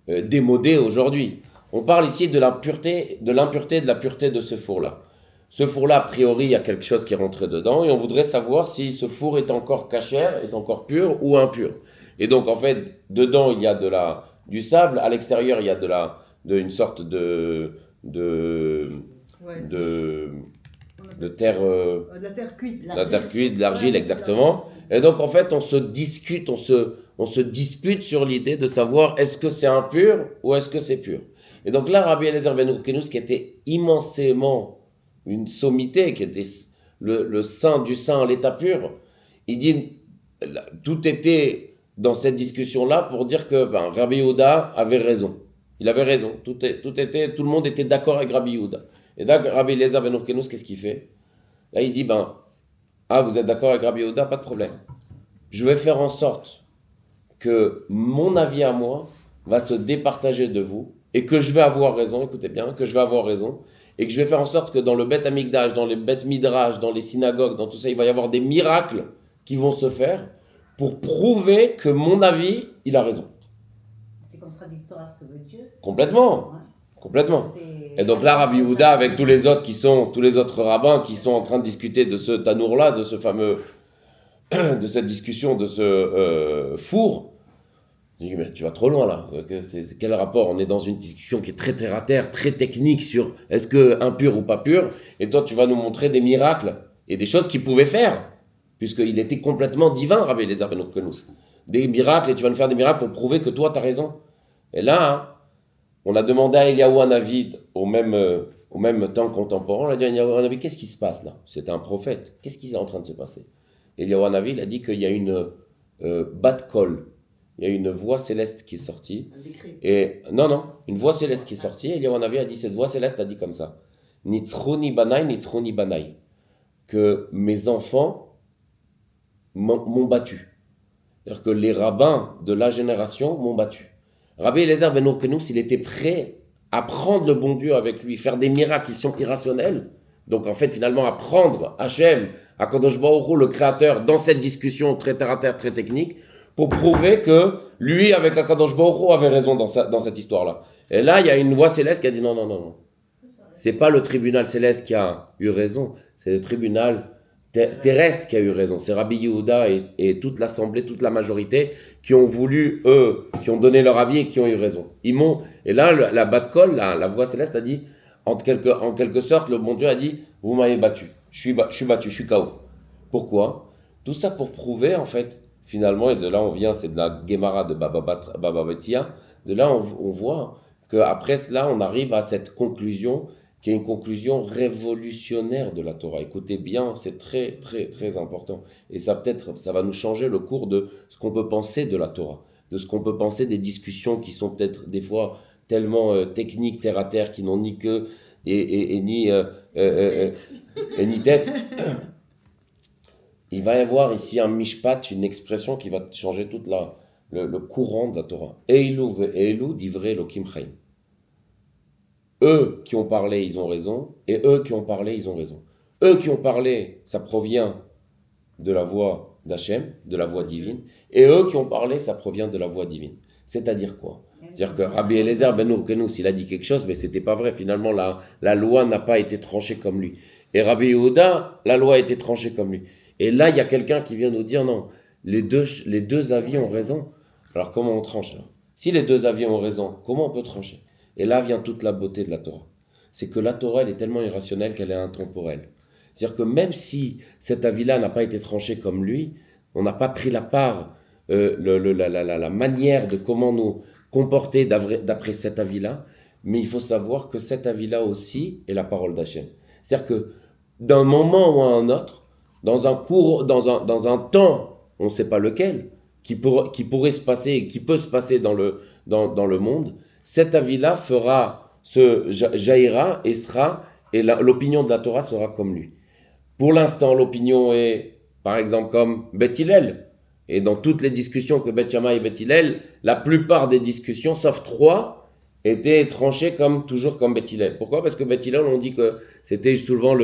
démodée aujourd'hui. On parle ici de l'impureté, de la pureté de ce four-là. Ce four-là, a priori, il y a quelque chose qui est rentré dedans et on voudrait savoir si ce four est encore cachère, est encore pur ou impur. Et donc, en fait, dedans, il y a du sable, à l'extérieur, il y a une sorte de Ouais. de terre, De la terre cuite. de la terre cuite, de l'argile, Ouais, exactement. Et donc, en fait, on se discute, on se dispute sur l'idée de savoir est-ce que c'est impur ou est-ce que c'est pur. Et donc là, Rabbi Eliezer Ben Urkenus, qui était immensément une sommité, qui était le saint du saint à l'état pur, il dit, tout était dans cette discussion-là pour dire que Rabbi Yehuda avait raison. Il avait raison. Tout le monde était d'accord avec Rabbi Yehuda. Et là, Rabbi Eliezer Ben Urkenus, qu'est-ce qu'il fait? Là, il dit, vous êtes d'accord avec Rabbi Yehuda? Pas de problème. Je vais faire en sorte que mon avis à moi va se départager de vous et que je vais avoir raison, écoutez bien, que je vais avoir raison et que je vais faire en sorte que dans le Beth Amikdash, dans les Beth Midrash, dans les synagogues, dans tout ça, il va y avoir des miracles qui vont se faire pour prouver que mon avis, il a raison. C'est contradictoire à ce que veut Dieu. Complètement. Ouais. Complètement. C'est- Et donc là, Rabbi Yehuda, avec tous les autres rabbins qui sont en train de discuter de ce tanour-là, de ce fameux, de cette discussion, de ce four, je dis, mais tu vas trop loin là. C'est quel rapport? On est dans une discussion qui est très terre à terre, très technique sur est-ce que impur ou pas pur, et toi tu vas nous montrer des miracles et des choses qu'il pouvait faire, puisqu'il était complètement divin, Rabbi Eliezer Ben Urkenus. Des miracles, et tu vas nous faire des miracles pour prouver que toi tu as raison. Et là, hein, on a demandé à Eliyahu Hanavi au même temps contemporain, on a dit à Eliyahu Hanavi, qu'est-ce qui se passe là? C'était un prophète, qu'est-ce qui est en train de se passer? Eliyahu Hanavi, il a dit qu'il y a une bat kol, il y a une voix céleste qui est sortie. Un décret. Et non, une voix céleste qui est sortie, Eliyahu Hanavi a dit, cette voix céleste a dit comme ça, Nitzroni banai, que mes enfants m'ont battu. C'est-à-dire que les rabbins de la génération m'ont battu. Rabbi Eliezer Ben Urkenus, il était prêt à prendre le bon Dieu avec lui, faire des miracles qui sont irrationnels. Donc en fait, finalement, à prendre Hachem, Akadosh Baruch Hu, le créateur, dans cette discussion très terre à terre, très technique, pour prouver que lui, avec Akadosh Baruch Hu, avait raison dans cette histoire-là. Et là, il y a une voix céleste qui a dit non. C'est pas le tribunal céleste qui a eu raison, c'est le tribunal terrestre qui a eu raison. C'est Rabbi Yehuda et toute l'assemblée, toute la majorité qui ont voulu, qui ont donné leur avis et qui ont eu raison. Et là, la bat-kol, la voix céleste a dit, en quelque sorte, le bon Dieu a dit, vous m'avez battu, je suis battu, je suis KO. Pourquoi? Tout ça pour prouver, en fait, finalement, et de là on vient, c'est de la Gemara de Baba Betia, de là on voit qu'après cela, on arrive à cette conclusion qui est une conclusion révolutionnaire de la Torah. Écoutez bien, c'est très, très, très important. Et ça va nous changer le cours de ce qu'on peut penser de la Torah, de ce qu'on peut penser des discussions qui sont peut-être des fois tellement techniques, terre à terre, qui n'ont ni queue et ni tête. Il va y avoir ici un mishpat, une expression qui va changer tout le courant de la Torah. Eilu ve'eilu divrei Elokim chaim. Eux qui ont parlé, ils ont raison, et eux qui ont parlé, ils ont raison. Eux qui ont parlé, ça provient de la voix d'Hachem, de la voix divine, et eux qui ont parlé, ça provient de la voix divine. C'est-à-dire quoi? C'est-à-dire que Rabbi Eliezer Ben Urkenus, il a dit quelque chose, mais c'était pas vrai. Finalement, la loi n'a pas été tranchée comme lui. Et Rabbi Yehuda, la loi a été tranchée comme lui. Et là, il y a quelqu'un qui vient nous dire, non, les deux avis ont raison. Alors comment on tranche là? Si les deux avis ont raison, comment on peut trancher? Et là vient toute la beauté de la Torah. C'est que la Torah, elle est tellement irrationnelle qu'elle est intemporelle. C'est-à-dire que même si cet avis-là n'a pas été tranché comme lui, on n'a pas pris la part, la manière de comment nous comporter d'après cet avis-là, mais il faut savoir que cet avis-là aussi est la parole d'Hachem. C'est-à-dire que d'un moment ou à un autre, dans un temps, on ne sait pas lequel, qui pourrait se passer et qui peut se passer dans le monde, cet avis-là jaillira et l'opinion de la Torah sera comme lui. Pour l'instant, l'opinion est, par exemple, comme Beth Hillel. Et dans toutes les discussions que Beth Shammai et Beth Hillel, la plupart des discussions, sauf 3, était tranché toujours comme Beth Hillel. Pourquoi? Parce que Beth Hillel, on dit que c'était souvent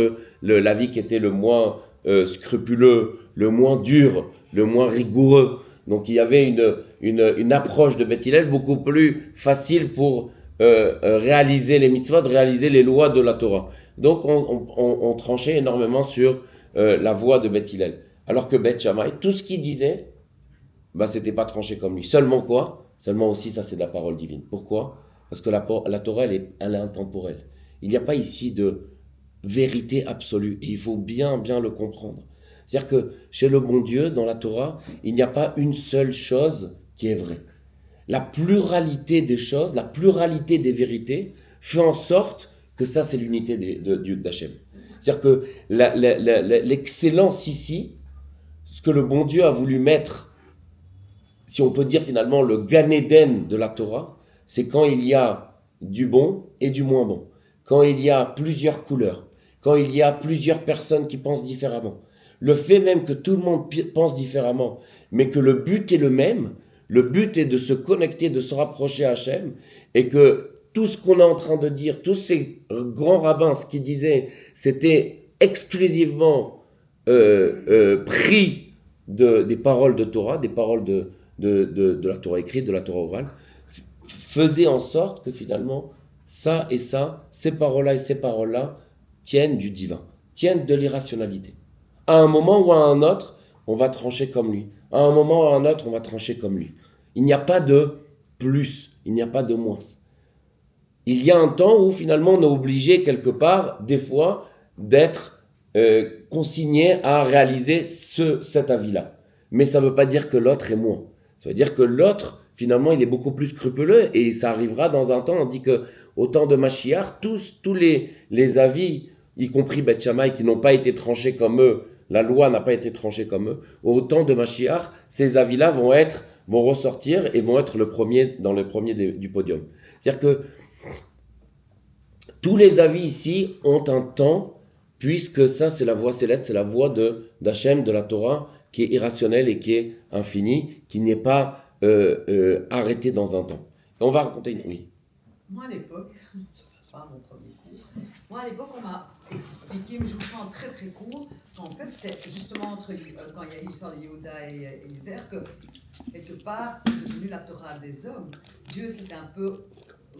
l'avis qui était le moins scrupuleux, le moins dur, le moins rigoureux. Donc il y avait une approche de Beth Hillel beaucoup plus facile pour réaliser les mitzvot, réaliser les lois de la Torah. Donc on tranchait énormément sur la voie de Beth Hillel. Alors que Beth Shammai, tout ce qu'il disait, c'était pas tranché comme lui. Seulement quoi? Seulement aussi ça c'est de la parole divine. Pourquoi? Parce que la Torah elle est intemporelle. Il n'y a pas ici de vérité absolue et il faut bien le comprendre. C'est-à-dire que chez le bon Dieu, dans la Torah, il n'y a pas une seule chose qui est vraie. La pluralité des choses, la pluralité des vérités fait en sorte que ça c'est l'unité d'Hachem. C'est-à-dire que l'excellence ici, ce que le bon Dieu a voulu mettre, si on peut dire finalement le Gan Eden de la Torah, c'est quand il y a du bon et du moins bon, quand il y a plusieurs couleurs, quand il y a plusieurs personnes qui pensent différemment. Le fait même que tout le monde pense différemment, mais que le but est le même, le but est de se connecter, de se rapprocher à Hachem, et que tout ce qu'on est en train de dire, tous ces grands rabbins, ce qu'ils disaient, c'était exclusivement pris des paroles de Torah, des paroles de la Torah écrite, de la Torah orale, faisait en sorte que finalement, ça et ça, ces paroles-là et ces paroles-là, tiennent du divin, tiennent de l'irrationalité. À un moment ou à un autre, on va trancher comme lui. À un moment ou à un autre, on va trancher comme lui. Il n'y a pas de plus, il n'y a pas de moins. Il y a un temps où finalement on est obligé quelque part, des fois, d'être consigné à réaliser cet avis-là. Mais ça ne veut pas dire que l'autre est moins. Ça veut dire que l'autre, finalement, il est beaucoup plus scrupuleux et ça arrivera dans un temps. On dit qu'au temps de Mashiach, tous les avis, y compris Beth Shammai, qui n'ont pas été tranchés comme eux, la loi n'a pas été tranchée comme eux, au temps de Mashiach, ces avis-là vont ressortir et vont être dans le premier du podium. C'est-à-dire que tous les avis ici ont un temps, puisque ça c'est la voie céleste, c'est la voie d'Hachem, de la Torah, qui est irrationnelle et qui est infinie, qui n'est pas arrêtée dans un temps. Et on va raconter oui. Moi à l'époque, c'est pas mon premier cours, à l'époque on m'a expliqué, mais je vous fais en très très court, qu'en fait c'est justement quand il y a eu l'histoire de Yehuda et Eliezer, que quelque part c'est devenu la Torah des hommes. Dieu s'était un peu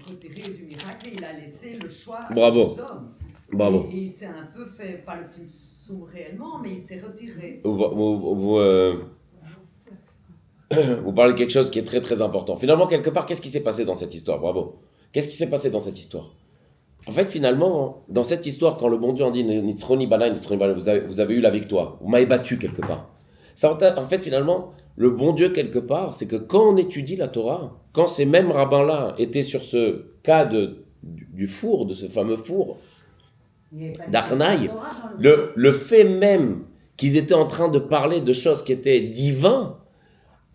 retiré du miracle et il a laissé le choix aux hommes. Bravo. Et il s'est un peu fait, pas le Tzimtzum réellement, mais il s'est retiré. Vous parlez de quelque chose qui est très très important. Finalement, quelque part, qu'est-ce qui s'est passé dans cette histoire? Bravo. Qu'est-ce qui s'est passé dans cette histoire? En fait, finalement, dans cette histoire, quand le bon Dieu en dit Nitzroni Bala, vous avez eu la victoire. Vous m'avez battu quelque part. Ça, en fait, finalement, le bon Dieu quelque part, c'est que quand on étudie la Torah, quand ces mêmes rabbins-là étaient sur ce cas du four, de ce fameux four d'Arnaï, le fait même qu'ils étaient en train de parler de choses qui étaient divines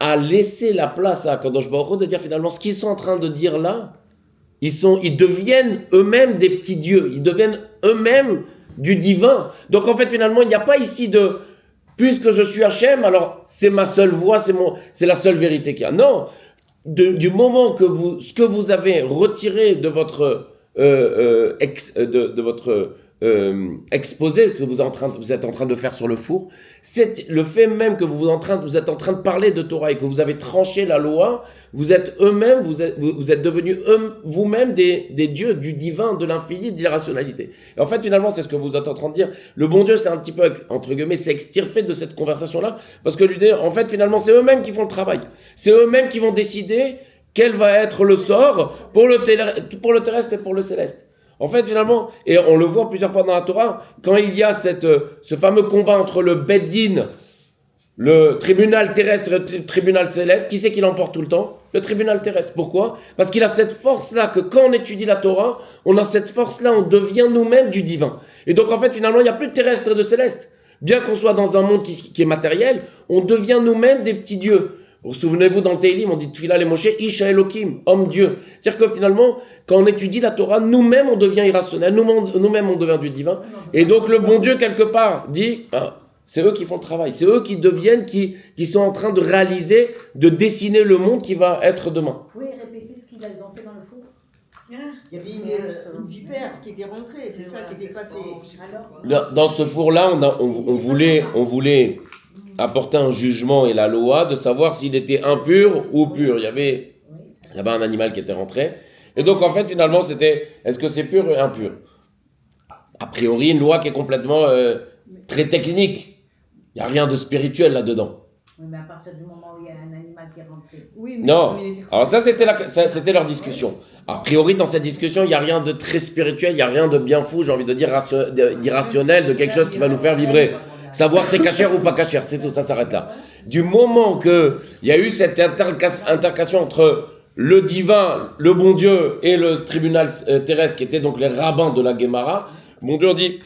a laissé la place à Kadosh Baruch Hu de dire finalement ce qu'ils sont en train de dire là, ils deviennent eux-mêmes des petits dieux, ils deviennent eux-mêmes du divin. Donc en fait finalement il n'y a pas ici de puisque je suis Hachem, alors c'est ma seule voix, c'est la seule vérité qu'il y a. Non, du moment que ce que vous avez retiré de votre exposé, que vous êtes en train de faire sur le four, c'est le fait même que vous êtes en train de parler de Torah et que vous avez tranché la loi, vous êtes eux-mêmes, vous êtes devenus vous-même des dieux, du divin, de l'infini, de l'irrationalité. Et en fait, finalement, c'est ce que vous êtes en train de dire. Le bon Dieu, c'est un petit peu, entre guillemets, c'est extirpé de cette conversation-là, parce que lui, en fait, finalement, c'est eux-mêmes qui font le travail. C'est eux-mêmes qui vont décider quel va être le sort pour le terrestre et pour le céleste. En fait, finalement, et on le voit plusieurs fois dans la Torah, quand il y a ce fameux combat entre le Beth Din, le tribunal terrestre et le tribunal céleste, qui c'est qui l'emporte tout le temps? Le tribunal terrestre. Pourquoi? Parce qu'il a cette force-là, que quand on étudie la Torah, on a cette force-là, on devient nous-mêmes du divin. Et donc, en fait, finalement, il n'y a plus de terrestre et de céleste. Bien qu'on soit dans un monde qui est matériel, on devient nous-mêmes des petits dieux. Vous souvenez-vous dans le Teilim, on dit Tfila les Moshe, Isha Elohim, homme Dieu. C'est-à-dire que finalement, quand on étudie la Torah, nous-mêmes on devient irrationnel, nous-mêmes on devient du divin. Et donc le bon Dieu quelque part dit, c'est eux qui font le travail, c'est eux qui deviennent, qui sont en train de réaliser, de dessiner le monde qui va être demain. Vous pouvez répéter ce qu'ils ont fait dans le four? Il y avait une vipère qui était rentrée, c'est ça qui était passé. Dans ce four-là, on voulait apporter un jugement et la loi de savoir s'il était impur ou pur. Il y avait là-bas un animal qui était rentré. Et donc, en fait, finalement, c'était est-ce que c'est pur ou impur? A priori, une loi qui est complètement très technique. Il n'y a rien de spirituel là-dedans. Oui, mais à partir du moment où il y a un animal qui est rentré. Oui, Non. Alors ça, c'était leur discussion. A priori, dans cette discussion, il n'y a rien de très spirituel, il n'y a rien de bien fou, j'ai envie de dire, d'irrationnel, de quelque chose qui va nous faire vibrer. Savoir c'est cachère ou pas cachère, c'est tout, ça s'arrête là. Du moment qu'il y a eu cette intercation entre le divin, le bon Dieu et le tribunal terrestre, qui étaient donc les rabbins de la Guémara, bon Dieu dit,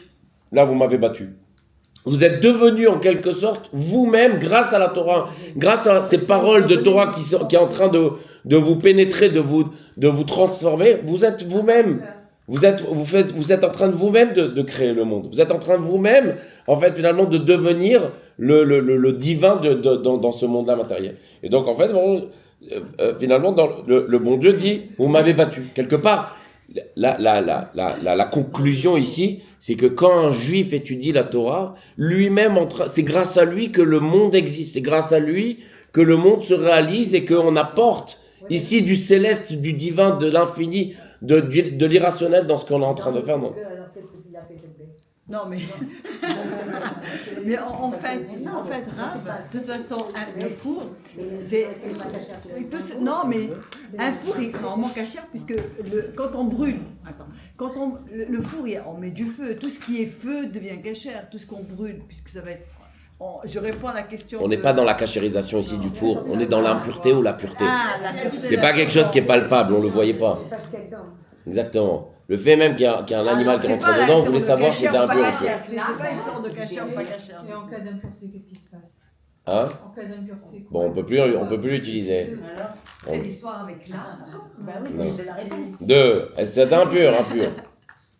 là vous m'avez battu. Vous êtes devenus en quelque sorte vous-même, grâce à la Torah, grâce à ces paroles de Torah qui est en train de vous pénétrer, de vous transformer, vous êtes vous-même. Vous êtes en train de vous-même de créer le monde. Vous êtes en train de vous-même, en fait, finalement, de devenir le divin dans ce monde-là matériel. Et donc, en fait, finalement, le bon Dieu dit, vous m'avez battu. Quelque part, la conclusion ici, c'est que quand un juif étudie la Torah, lui-même, c'est grâce à lui que le monde existe. C'est grâce à lui que le monde se réalise et qu'on apporte ici du céleste, du divin, de l'infini, de l'irrationnel dans ce qu'on est en train de faire. Non. Alors qu'est-ce qu'il a fait cette bête? Non, mais. Mais en fait, Rav, de toute façon, le four, c'est. Non, mais un four est normalement cachère, puisque quand on brûle, le four, on met du feu, tout ce qui est feu devient cachère, tout ce qu'on brûle, puisque ça va être. Je réponds à la question. On n'est pas dans la cachérisation ici du four, on est dans l'impureté ou la pureté. Ah, la pureté. C'est pas quelque chose qui est palpable, on le voyait pas. C'est pas ce qu'il y a dedans. Exactement. Le fait même qu'il y a un animal qui rentre dedans, vous voulez savoir si c'est impur ou pas. C'est pas une sorte de cachère ou pas cachère. Et en cas d'impureté, qu'est-ce qui se passe? Hein? En cas d'impureté. Bon, on peut plus l'utiliser. C'est l'histoire avec l'arbre. Bah oui, Non. mais je veux la réponse. Deux, c'était impur.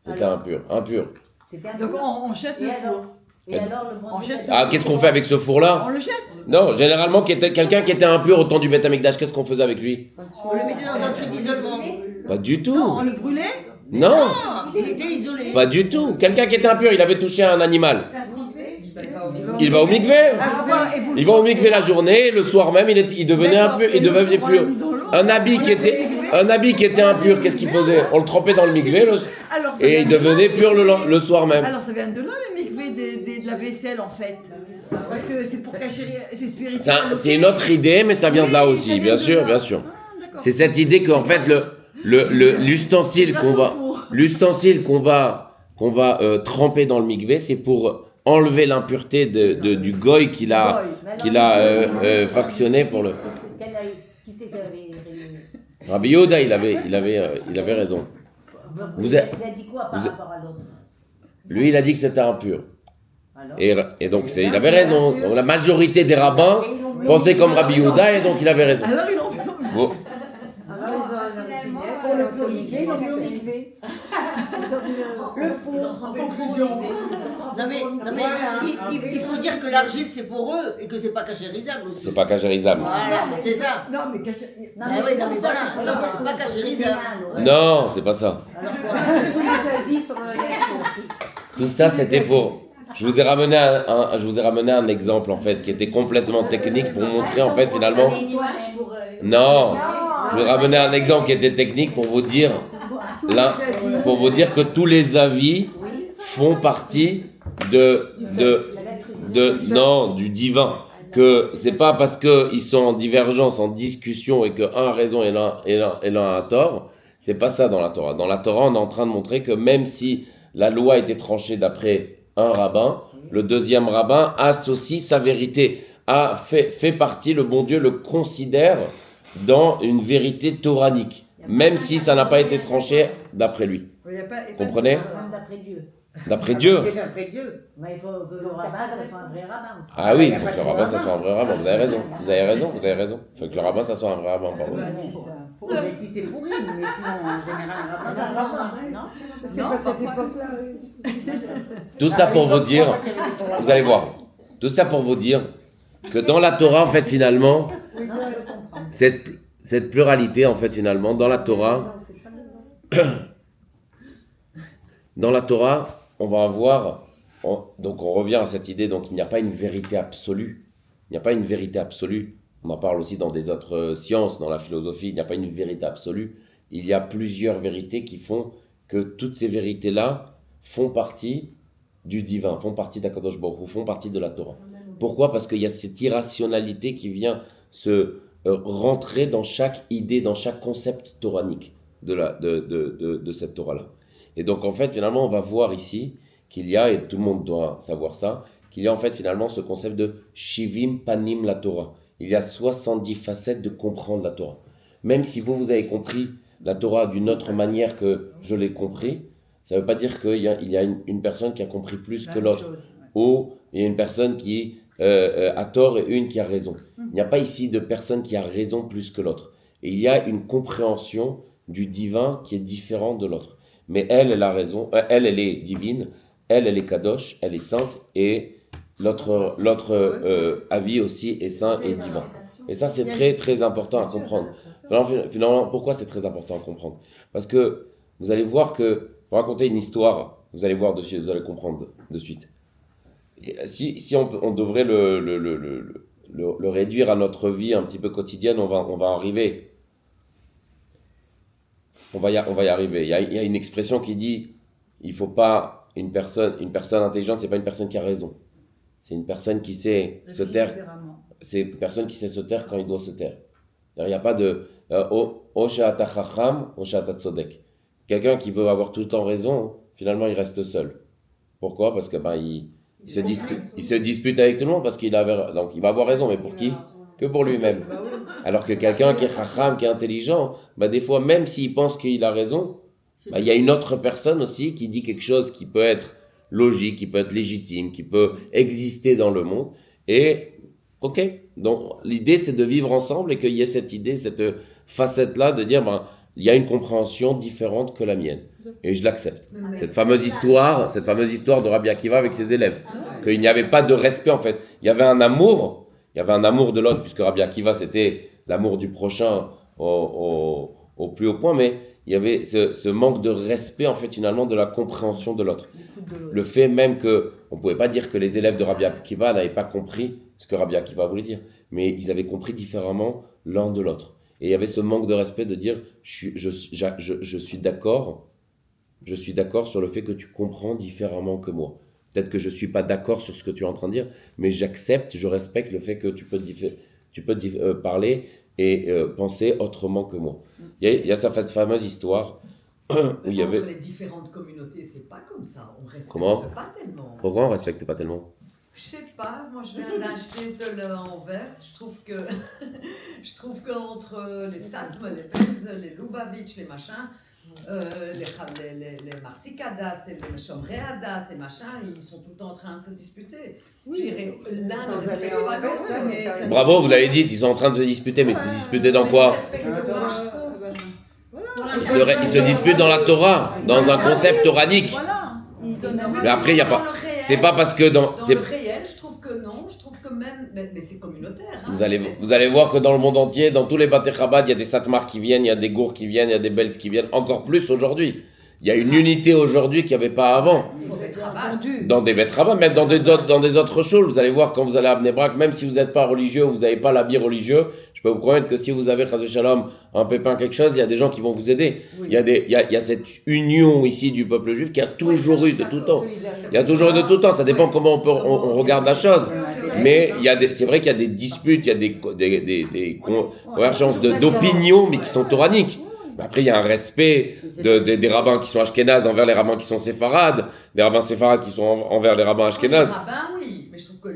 C'était impur. C'était un Donc four. on jette le Et alors four. Et alors le bon On Dieu jette- a dit- Ah, qu'est-ce qu'on fait avec ce four-là? On le jette. Non, généralement, quelqu'un qui était impur au temps du Beth Amikdash, qu'est-ce qu'on faisait avec lui? On le mettait dans un truc d'isolement. Pas du Non, tout. on le brûlait. Non, Il était isolé. pas du tout. Quelqu'un qui était impur, il avait touché un animal. Il va au mikvé. Et vous Il va au mikvé la journée, le soir même, il devenait impur. Il devenait plus. Un habit qui était impur, qu'est-ce qu'il faisait? On le trempait dans le mikvé Alors, ça et vient il de devenait là. pur le soir même. Alors ça vient de là le mikvé de la vaisselle en fait. Parce que c'est pour cacher, c'est spirituel. C'est une autre idée, mais ça vient de là Oui, aussi, ça vient bien de sûr, là. bien sûr. Ah, d'accord. C'est cette idée qu'en fait l'ustensile qu'on va tremper dans le mikvé, c'est pour enlever l'impureté du goy qu'il a Mais alors, factionné pour le. Qui c'est qui avait. Rabbi Yehuda, il avait raison. Il a dit quoi par rapport à l'autre? Lui, il a dit que c'était impur. Alors Et donc, il avait raison. Donc, la majorité des rabbins pensaient comme Rabbi Yehuda, et donc il avait raison. Alors ils l'ont Bon. Finalement, Pour le fluidifier, ils l'ont mis au mikvé. Le four, en conclusion. Non mais il faut dire que l'argile c'est pour eux et que c'est pas cachérisable aussi. C'est pas cachérisable. Voilà, c'est ça. Non mais caché. Non, Ah mais oui, c'est non, pour mais ça, voilà. c'est pour Non, ça. c'est pas cachérisable. Non, c'est pas ça. Alors quoi? Tous les avis sont Tout ça, c'était pour. Je vous ai ramené un exemple en fait qui était complètement technique pour montrer en fait finalement. Non, je vous ai ramené un exemple qui était technique pour vous dire que tous les avis font partie du divin. Que c'est pas parce qu'ils sont en divergence, en discussion et que un a raison et l'un a tort. C'est pas ça dans la Torah. Dans la Torah, on est en train de montrer que même si la loi était tranchée d'après un rabbin, le deuxième rabbin associe sa vérité, fait partie, le bon Dieu le considère dans une vérité toranique, même si ça n'a pas été tranché d'après lui. Comprenez? Même d'après Dieu. D'après Dieu. C'est d'après Dieu. Mais il faut que le rabbin, ça soit un vrai rabbin aussi. Ah oui, il faut que le rabbin, ça soit un vrai rabbin. Vous avez raison. Il faut que le rabbin, ça soit un vrai rabbin. Pardon. Mais si c'est pourri, mais sinon en général un rabbin, C'est un rabbin, non? C'est pas cette époque-là. Tout ça pour vous dire, vous allez voir, tout ça pour vous dire que dans la Torah, en fait, finalement, cette pluralité, en fait, finalement, dans la Torah, Dans la Torah, on va avoir, donc on revient à cette idée, donc il n'y a pas une vérité absolue. Il n'y a pas une vérité absolue. On en parle aussi dans des autres sciences, dans la philosophie, il n'y a pas une vérité absolue. Il y a plusieurs vérités qui font que toutes ces vérités-là font partie du divin, font partie d'Akadosh Baruch Hu, font partie de la Torah. Pourquoi ? Parce qu'il y a cette irrationalité qui vient se rentrer dans chaque idée, dans chaque concept toranique de cette Torah-là. Et donc en fait, finalement, on va voir ici qu'il y a, et tout le monde doit savoir ça, qu'il y a en fait finalement ce concept de Shivim Panim la Torah. Il y a 70 facettes de comprendre la Torah. Même si vous avez compris la Torah d'une autre manière que je l'ai compris, ça ne veut pas dire qu'il y a une personne qui a compris plus que l'autre. Ou il y a une personne qui a tort et une qui a raison. Il n'y a pas ici de personne qui a raison plus que l'autre. Et il y a une compréhension du divin qui est différente de l'autre. Mais elle a raison, elle est divine, elle est kadosh, elle est sainte, et l'autre avis aussi est saint et divin. Et ça, c'est très très important à comprendre. Finalement, pourquoi c'est très important à comprendre ? Parce que vous allez voir que, pour raconter une histoire, vous allez voir dessus, vous allez comprendre de suite. Si on devrait le réduire à notre vie un petit peu quotidienne, on va arriver. On va y arriver. Il y a une expression qui dit, il faut pas une personne intelligente, c'est pas une personne qui a raison. C'est une personne qui sait se taire. C'est une personne qui sait se taire quand il doit se taire. Il n'y a pas de o she'ata chacham, o she'ata tzodek. Quelqu'un qui veut avoir tout le temps raison, finalement il reste seul. Pourquoi ? Parce que il se dispute avec tout le monde parce donc il va avoir raison, mais pour qui ? Que pour lui-même. Alors que quelqu'un qui est chacham, qui est intelligent, des fois même s'il pense qu'il a raison, il y a une autre personne aussi qui dit quelque chose qui peut être logique, qui peut être légitime, qui peut exister dans le monde. Et ok, donc l'idée c'est de vivre ensemble et qu'il y ait cette idée, cette facette-là de dire il y a une compréhension différente que la mienne. Et je l'accepte. Cette fameuse histoire de Rabbi Akiva avec ses élèves. Qu'il n'y avait pas de respect en fait. Il y avait un amour de l'autre, puisque Rabbi Akiva c'était l'amour du prochain au plus haut point, mais il y avait ce manque de respect en fait finalement de la compréhension de l'autre. Le fait même que, on ne pouvait pas dire que les élèves de Rabbi Akiva n'avaient pas compris ce que Rabbi Akiva voulait dire, mais ils avaient compris différemment l'un de l'autre. Et il y avait ce manque de respect de dire je suis d'accord sur le fait que tu comprends différemment que moi. Peut-être que je ne suis pas d'accord sur ce que tu es en train de dire, mais j'accepte, je respecte le fait que tu peux parler et penser autrement que moi. Il y a cette fameuse histoire où il y avait... Entre les différentes communautés, c'est pas comme ça. On respecte pas tellement. Pourquoi on ne respecte pas tellement ? Je sais pas, moi je viens d'acheter de l'Anvers, je trouve qu'entre les Satmes, les Belz, les Lubavitch, les machins, les Marsikadas et les Shomreadas et machins, ils sont tout le temps en train de se disputer. Oui, l'un ne respecte pas l'autre. Bravo, vous l'avez dit, ils sont en train de se disputer, mais se disputer dans quoi ? Ils se disputent dans la Torah, dans un concept toranique. Mais après, il n'y a pas... C'est pas parce que dans le réel, je trouve que non, je trouve que même... Mais c'est communautaire. Hein, vous allez voir que dans le monde entier, dans tous les Bate Chabad, il y a des Satmar qui viennent, il y a des Gour qui viennent, il y a des Belz qui viennent, encore plus aujourd'hui. Il y a une unité aujourd'hui qu'il n'y avait pas avant. Dans des Beit Rabbah, même dans des autres choses. Vous allez voir quand vous allez à Bnei Brak, même si vous n'êtes pas religieux, vous n'avez pas l'habit religieux, je peux vous promettre que si vous avez, Chas Shalom, un pépin, quelque chose, il y a des gens qui vont vous aider. Oui. Il y a cette union ici du peuple juif qui a toujours eu de tout temps. Il y a toujours eu de tout temps. Ça dépend comment on regarde la chose. Mais c'est vrai qu'il y a des disputes, il y a des convergences d'opinions, mais qui sont toraniques. Après, il y a un respect des rabbins qui sont ashkénazes envers les rabbins qui sont séfarades, des rabbins séfarades qui sont envers les rabbins ashkénazes. Les rabbins, oui, mais je trouve que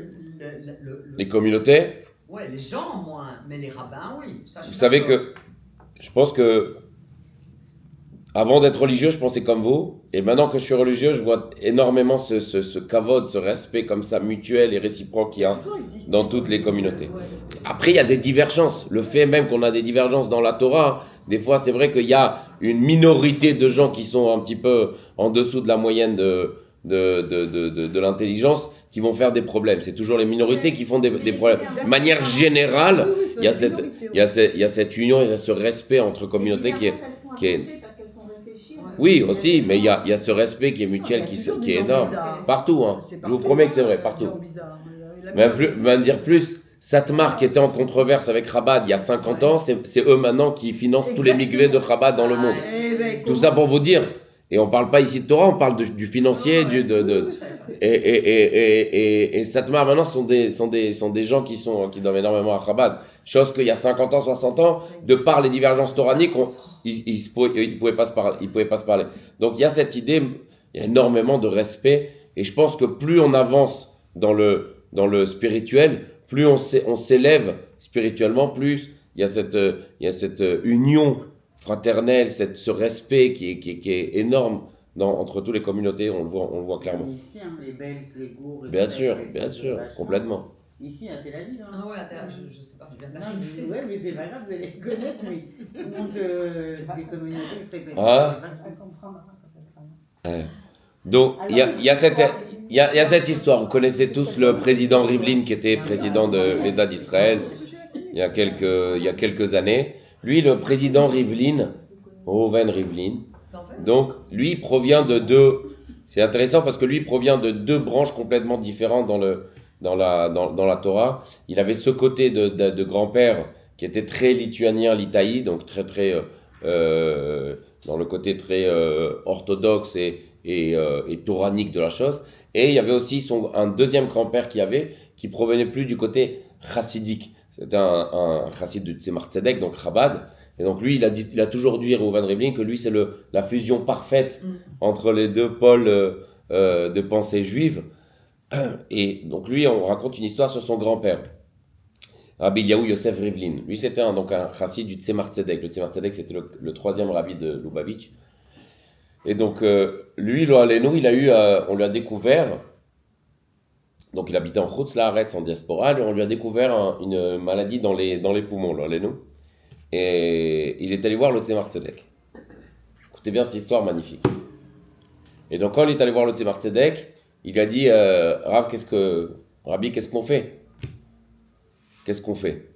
les communautés. Ouais, les gens moins, mais les rabbins, oui. Ça, vous savez que je pense que avant d'être religieux, je pensais comme vous, et maintenant que je suis religieux, je vois énormément ce kavod, ce respect comme ça mutuel et réciproque qu'il y a dans toutes les communautés. Après, il y a des divergences. Le fait même qu'on a des divergences dans la Torah. Des fois, c'est vrai qu'il y a une minorité de gens qui sont un petit peu en dessous de la moyenne de l'intelligence qui vont faire des problèmes. C'est toujours les minorités qui font des problèmes. De manière générale, il y a cette union et ce respect entre communautés qui est... Parce qu'elles font réfléchir Oui, aussi, mais il y a ce respect qui est mutuel, qui est énorme. Partout, hein. Je vous promets que c'est vrai, partout. Même dire plus, Satmar qui était en controverse avec Chabad il y a 50 ans, c'est eux maintenant qui financent tous les mikvés de Chabad dans le monde. Tout ça pour vous dire. Et on ne parle pas ici de Torah, on parle du financier, et Satmar maintenant sont des gens qui doivent énormément à Chabad. Chose qu'il y a 50 ans, 60 ans, de par les divergences toraniques, ils ne pouvaient pas se parler. Donc il y a cette idée, il y a énormément de respect, et je pense que plus on avance dans le spirituel, plus on s'élève spirituellement, plus il y a cette union fraternelle, ce respect qui est énorme entre toutes les communautés, on le voit clairement. Ici, les Bels, les Gours... Bien sûr, complètement. Ici, à Tel Aviv. Ah ouais, à Tel Aviv, je sais pas, je viens Non, d'arriver. ouais, mais c'est pas grave, vous allez les connaître, mais tout le monde, des communautés se répètent. Ah. Donc, il y a cette histoire. Vous connaissez tous le président Rivlin qui était président de l'État d'Israël il y a quelques années. Lui, le président Rivlin, Reuven Rivlin, donc lui provient de deux. C'est intéressant parce que lui provient de deux branches complètement différentes dans la Torah. Il avait ce côté de grand-père qui était très lituanien, litaï, donc très dans le côté très orthodoxe et toranique de la chose. Et il y avait aussi un deuxième grand-père qui provenait plus du côté chassidique. C'était un chassid de Tzemar Tzedek, donc Chabad. Et donc lui, il a toujours dit, Reuven Rivlin, que lui c'est la fusion parfaite entre les deux pôles de pensée juive. Et donc lui, on raconte une histoire sur son grand-père, Rabbi Eliyahu Yosef Rivlin. Lui, c'était un chassid du Tzemar Tzedek. Le Tzemar Tzedek, c'était le troisième rabbi de Lubavitch. Et donc, lui, lo alenu, on lui a découvert, donc il habitait en Chutz Laaretz, en diaspora, et on lui a découvert une maladie dans les poumons, lo alenu. Et il est allé voir le Tzemar Tzedek. Écoutez bien cette histoire magnifique. Et donc, quand il est allé voir le Tzemar Tzedek, il lui a dit, Rabbi, qu'est-ce qu'on fait? Qu'est-ce qu'on fait?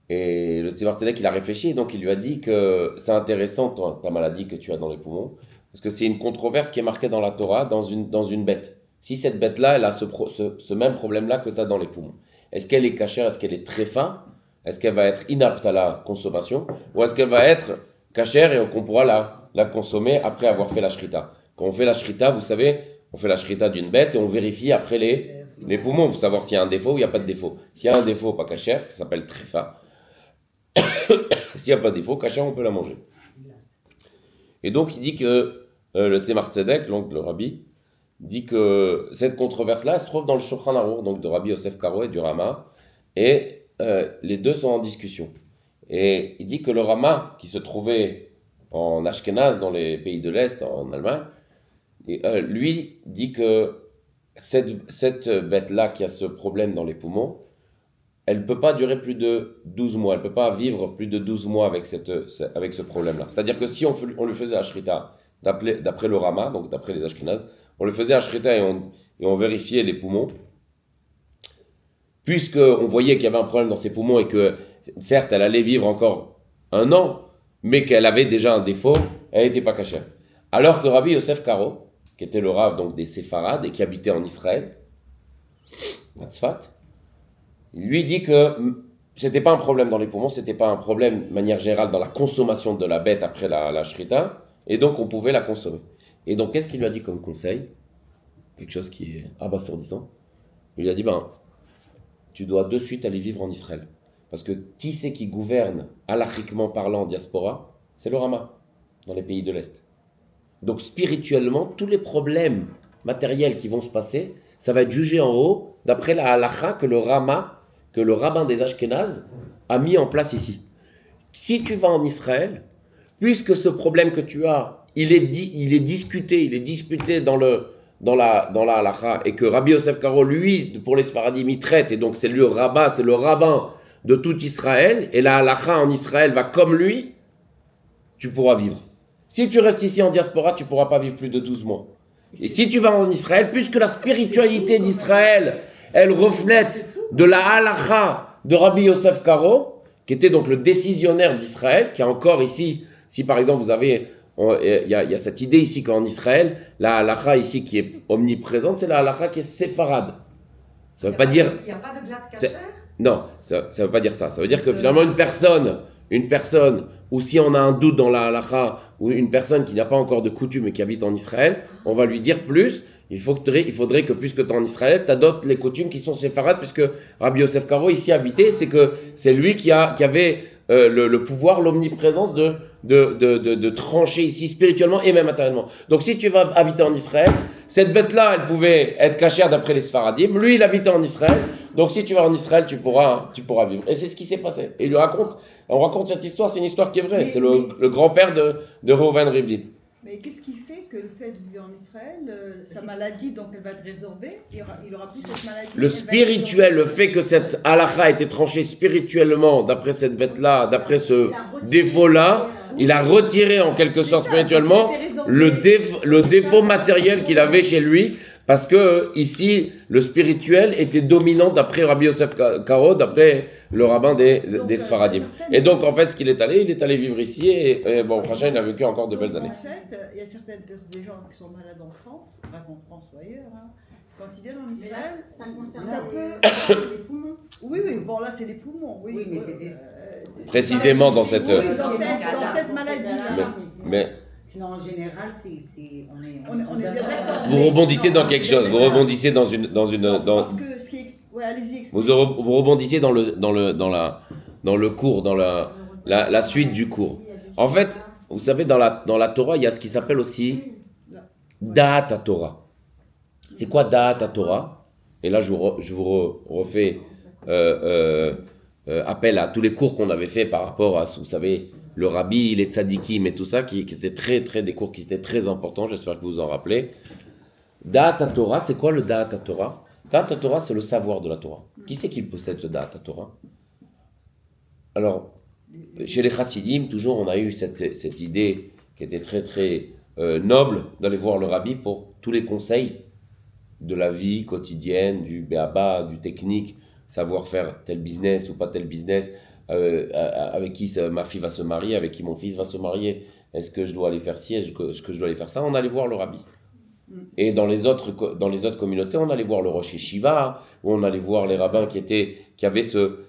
Et le Tzemar Tzedek, il a réfléchi, et donc il lui a dit que c'est intéressant, ta maladie que tu as dans les poumons, parce que c'est une controverse qui est marquée dans la Torah, dans une bête. Si cette bête-là, elle a ce même problème-là que tu as dans les poumons, est-ce qu'elle est cachère, est-ce qu'elle est très fin, est-ce qu'elle va être inapte à la consommation, ou est-ce qu'elle va être cachère et qu'on pourra la consommer après avoir fait la shrita? Quand on fait la shrita, vous savez, on fait la shrita d'une bête et on vérifie après les poumons pour savoir s'il y a un défaut ou il n'y a pas de défaut. S'il y a un défaut, pas cachère, ça s'appelle tréfa. S'il n'y a pas de défaut, cachère, on peut la manger. Et donc il dit que le Tzemar Tzedek, donc le rabbi, dit que cette controverse-là, elle se trouve dans le Shulchan Aruch, donc de Rabbi Yosef Karo et du Rama, et les deux sont en discussion. Et il dit que le Rama, qui se trouvait en Ashkenaz, dans les pays de l'Est, en Allemagne, lui dit que cette bête-là qui a ce problème dans les poumons, elle ne peut pas durer plus de 12 mois, elle ne peut pas vivre plus de 12 mois avec ce problème-là. C'est-à-dire que si on lui faisait Ashrita, d'après le Rama, donc d'après les Ashkenaz, on le faisait Ashrita et on vérifiait les poumons, puisqu'on voyait qu'il y avait un problème dans ses poumons et que, certes, elle allait vivre encore 1 an, mais qu'elle avait déjà un défaut, elle n'était pas cachère. Alors que Rabbi Yosef Karo, qui était le rav donc des Séfarades et qui habitait en Israël, à Tzfat, lui dit que c'était pas un problème dans les poumons, c'était pas un problème de manière générale dans la consommation de la bête après la shrita, et donc on pouvait la consommer. Et donc qu'est-ce qu'il lui a dit comme conseil? Quelque chose qui est abasourdissant. Il lui a dit, tu dois de suite aller vivre en Israël. Parce que qui c'est qui gouverne, halachiquement parlant, en diaspora? C'est le Rama, dans les pays de l'Est. Donc spirituellement, tous les problèmes matériels qui vont se passer, ça va être jugé en haut, d'après la halacha que le rabbin des Ashkénazes a mis en place ici. Si tu vas en Israël, puisque ce problème que tu as, il est disputé dans la halacha, et que Rabbi Yosef Karo, lui, pour les Sfaradim, il traite, et donc c'est lui c'est le rabbin de tout Israël, et la halacha en Israël va comme lui, tu pourras vivre. Si tu restes ici en diaspora, tu ne pourras pas vivre plus de 12 mois. Et si tu vas en Israël, puisque la spiritualité d'Israël, elle reflète de la halacha de Rabbi Yosef Karo, qui était donc le décisionnaire d'Israël, qui est encore ici, si par exemple vous avez il y a cette idée ici qu'en Israël, la halakha ici qui est omniprésente, c'est la halakha qui est séfarade. Ça veut pas dire... Il n'y a pas de glatte C'est- cachère? Non, ça veut pas dire ça. Ça veut dire que finalement une personne, ou si on a un doute dans la halakha, ou une personne qui n'a pas encore de coutume et qui habite en Israël, on va lui dire plus, il faudrait que puisque tu es en Israël, tu adoptes les coutumes qui sont séfarades, puisque Rabbi Yosef Karo ici habitait, c'est lui qui avait le pouvoir, l'omniprésence de trancher ici spirituellement et même matériellement. Donc si tu vas habiter en Israël, cette bête-là, elle pouvait être cachère d'après les Sfaradim, lui il habitait en Israël, donc si tu vas en Israël, tu pourras vivre. Et c'est ce qui s'est passé. Et on raconte cette histoire, c'est une histoire qui est vraie, c'est le grand-père de Reuven Rivlin. Mais qu'est-ce qui fait que le fait de vivre en Israël, sa maladie, donc elle va être résorbée, il aura plus cette maladie. Le spirituel, le fait que cette halakha a été tranchée spirituellement, d'après cette bête-là, d'après ce défaut-là, il a retiré en quelque sorte spirituellement le défaut matériel qu'il avait chez lui, parce que ici, le spirituel était dominant d'après Rabbi Yosef Karo, d'après le rabbin des Sfaradim. Et donc, en fait, ce qu'il est allé vivre ici, et bon, Rachel, il a vécu encore de belles années. En fait, il y a certaines des gens qui sont malades en France, bref en France ou ailleurs, hein, quand ils viennent en Mais là, Israël, ça concerne ça les poumons. oui, bon là c'est les poumons, oui. Oui, mais c'était- Précisément dans cette... Oui, dans cette maladie-là. Mais Sinon, en général, On est bien d'accord. vous rebondissez dans quelque chose, vous rebondissez dans Parce que ce qui ouais, allez-y, expliquez. vous rebondissez dans le cours, dans la suite du cours. En fait, vous savez, dans la Torah, il y a ce qui s'appelle aussi Da'at HaTorah. C'est quoi Da'at HaTorah? Et là, je vous refais appel à tous les cours qu'on avait fait par rapport à, vous savez, le rabbi, les tzadikim et tout ça, qui étaient des cours qui étaient très importants, j'espère que vous vous en rappelez. Da'at HaTorah, c'est quoi le Da'at HaTorah? Da'at HaTorah, c'est le savoir de la Torah. Qui c'est qui possède ce Da'at HaTorah? Alors, chez les chassidim, toujours, on a eu cette idée qui était très très noble d'aller voir le rabbi pour tous les conseils de la vie quotidienne, du béaba, du technique, savoir faire tel business ou pas tel business, avec qui ma fille va se marier, avec qui mon fils va se marier, est-ce que je dois aller faire ci, est-ce que je dois aller faire ça, on allait voir le rabbi. Et dans les autres communautés, on allait voir le Rosh Yeshiva, où on allait voir les rabbins qui avaient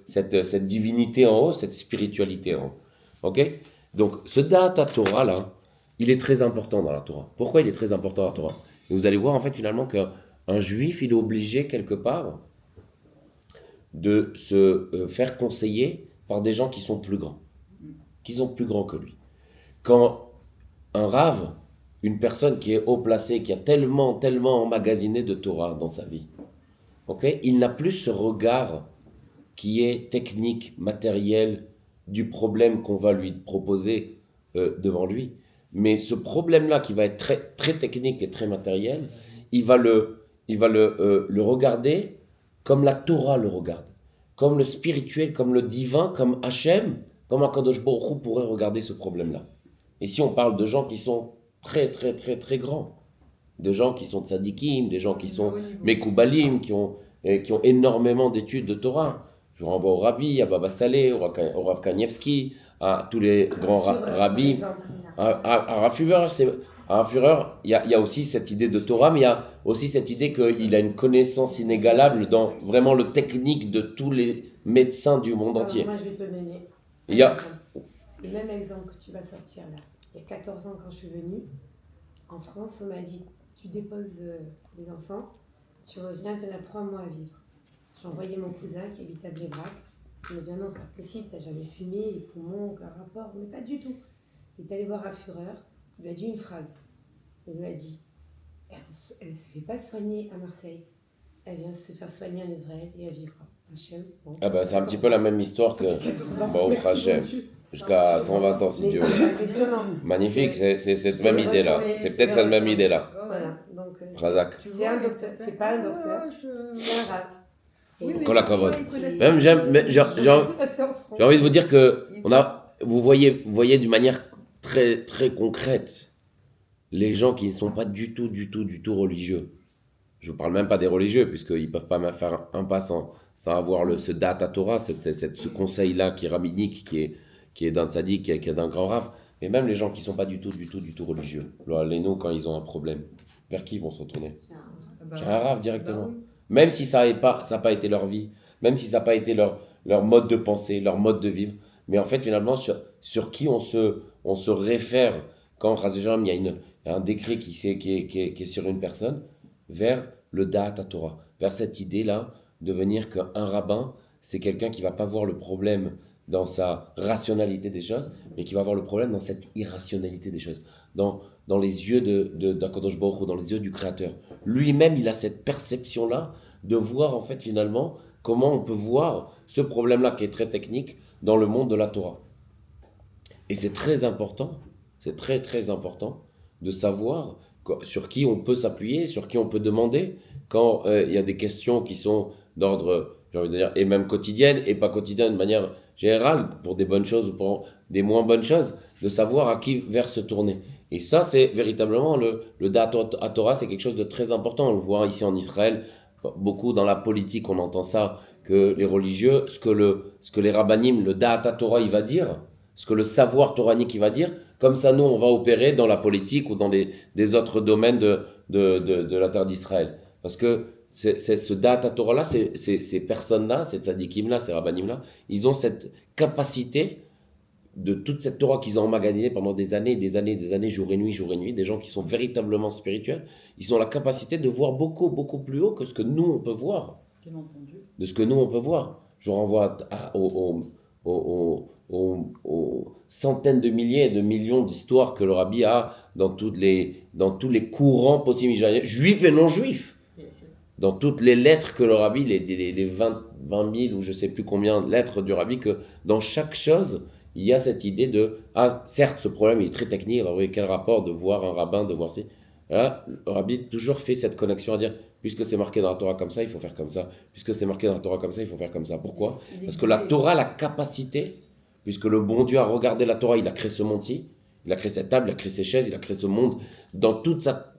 cette divinité en haut, cette spiritualité en haut. Ok? Donc, ce Da'at HaTorah là, il est très important dans la Torah. Pourquoi il est très important dans la Torah? Et vous allez voir en fait finalement qu'un juif, il est obligé quelque part de se faire conseiller par des gens qui sont plus grands, qui sont plus grands que lui. Quand un rave, une personne qui est haut placée, qui a tellement emmagasiné de Torah dans sa vie, okay, il n'a plus ce regard qui est technique, matériel, du problème qu'on va lui proposer devant lui. Mais ce problème-là qui va être très, très technique et très matériel, il va le regarder comme la Torah le regarde, comme le spirituel, comme le divin, comme Hachem, comme Akadosh Baruch Hu pourrait regarder ce problème-là. Et si on parle de gens qui sont très, très, très, très grands, de gens qui sont tzadikim, des gens qui sont mekoubalim, qui ont énormément d'études de Torah. Je vous renvoie au Rabbi, à Baba Saleh, au Rav Kanievski, à tous les grands rabbis, à Rav Führer. À Rav Führer, il y a aussi cette idée de Torah, mais il y a aussi cette idée qu'il a une connaissance inégalable dans vraiment le technique de tous les médecins du monde entier. Moi, je vais te donner Il y a... le même exemple que tu vas sortir là. Il y a 14 ans, quand je suis venue, en France, on m'a dit, tu déposes les enfants, tu reviens, tu en as 3 mois à vivre. J'ai envoyé mon cousin qui habite à Blébrac. Il m'a dit, non, c'est pas possible, t'as jamais fumé, les poumons, aucun rapport. Mais pas du tout. Il est allé voir un Führer, il lui a dit une phrase. Il lui a dit, elle ne se fait pas soigner à Marseille, elle vient se faire soigner en Israël et elle vivra. Hachem, bon. Ah bah, c'est un petit peu la même histoire que... Bon, Hachem. Jusqu'à 120 ans, si Dieu veut. C'est impressionnant. Magnifique, c'est cette même idée-là. C'est peut-être cette même idée-là. Voilà, donc Razak. c'est un docteur, c'est pas un docteur, c'est un rave. Kol hakavod. Même j'ai envie de vous dire que vous voyez d'une manière très très concrète les gens qui ne sont pas du tout religieux. Je ne parle même pas des religieux puisqu'ils ne peuvent pas même faire un pas sans avoir ce Da'at HaTorah, ce conseil-là qui est rabbinique, qui est d'un tzaddik, qui est d'un grand rave. Et même les gens qui ne sont pas du tout religieux, les nous, quand ils ont un problème, vers qui ils vont se retourner? C'est un rave directement. Même si ça n'a pas été leur vie, même si ça n'a pas été leur mode de pensée, leur mode de vivre. Mais en fait, finalement, sur qui on se réfère quand, il y a un décret qui est sur une personne, vers le Da'at Torah, vers cette idée-là de venir qu'un rabbin, c'est quelqu'un qui ne va pas voir le problème dans sa rationalité des choses, mais qui va voir le problème dans cette irrationalité des choses, dans les yeux d'Akadosh Baruch Hu, dans les yeux du Créateur. Lui-même, il a cette perception-là de voir en fait finalement comment on peut voir ce problème-là qui est très technique dans le monde de la Torah. Et c'est très important, c'est très très important de savoir sur qui on peut s'appuyer, sur qui on peut demander quand il y a des questions qui sont d'ordre, j'ai envie de dire, et même quotidienne et pas quotidienne de manière générale, pour des bonnes choses ou pour des moins bonnes choses, de savoir à qui vers se tourner. Et ça, c'est véritablement le Da'at Torah, c'est quelque chose de très important. On le voit ici en Israël, beaucoup dans la politique, on entend ça, que les religieux, ce que les rabbanim, le Da'at Torah, il va dire, ce que le savoir toranique, il va dire, comme ça, nous, on va opérer dans la politique ou dans des autres domaines de la terre d'Israël. Parce que ce Da'at Torah-là, ces personnes-là, ces tzadikim-là, ces rabbanim-là, ils ont cette capacité de toute cette Torah qu'ils ont emmagasinée pendant des années, jour et nuit, des gens qui sont véritablement spirituels, ils ont la capacité de voir beaucoup, beaucoup plus haut que ce que nous, on peut voir. De ce que nous, on peut voir. Je renvoie aux centaines de milliers et de millions d'histoires que le rabbi a dans tous les courants possibles, juifs et non juifs. Dans toutes les lettres que le rabbi, les 20 000 ou je ne sais plus combien de lettres du rabbi, que dans chaque chose, il y a cette idée de, certes, ce problème il est très technique, alors oui, quel rapport de voir un rabbin, de voir ci. Là, le rabbi toujours fait cette connexion à dire, puisque c'est marqué dans la Torah comme ça, il faut faire comme ça. Puisque c'est marqué dans la Torah comme ça, il faut faire comme ça. Pourquoi? Parce que la Torah a la capacité, puisque le bon Dieu a regardé la Torah, il a créé ce monde-ci, il a créé cette table, il a créé ces chaises, il a créé ce monde dans toute sa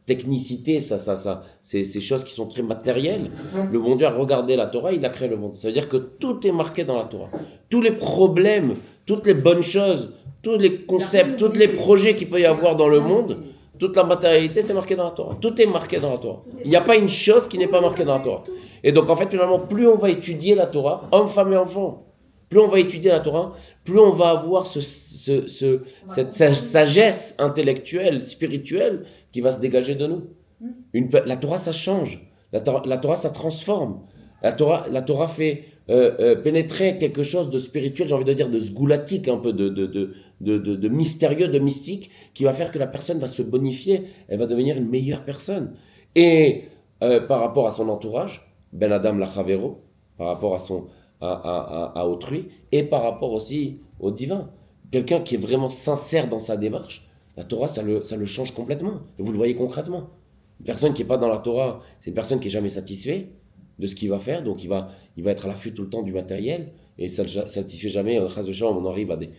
technicité, ces choses qui sont très matérielles. Le bon Dieu a regardé la Torah, il a créé le monde. Ça veut dire que tout est marqué dans la Torah. Tous les problèmes, toutes les bonnes choses, tous les concepts, tous les projets qu'il peut y avoir dans le monde, toute la matérialité, c'est marqué dans la Torah. Tout est marqué dans la Torah. Il n'y a pas une chose qui n'est pas marquée dans la Torah. Et donc, en fait, finalement, plus on va étudier la Torah, hommes, femmes et enfants, plus on va étudier la Torah, plus on va avoir cette sagesse intellectuelle, spirituelle, qui va se dégager de nous. La Torah, ça change. La Torah, ça transforme. La Torah fait pénétrer quelque chose de spirituel, j'ai envie de dire de sgoulatique, un peu de mystérieux, de mystique, qui va faire que la personne va se bonifier, elle va devenir une meilleure personne. Et par rapport à son entourage, Ben Adam Lachavero, par rapport à autrui, et par rapport aussi au divin. Quelqu'un qui est vraiment sincère dans sa démarche, la Torah, ça le change complètement. Et vous le voyez concrètement. Une personne qui n'est pas dans la Torah, c'est une personne qui n'est jamais satisfaite de ce qu'il va faire, donc il va être à l'affût tout le temps du matériel, et ça ne satisfait jamais. On arrive à des...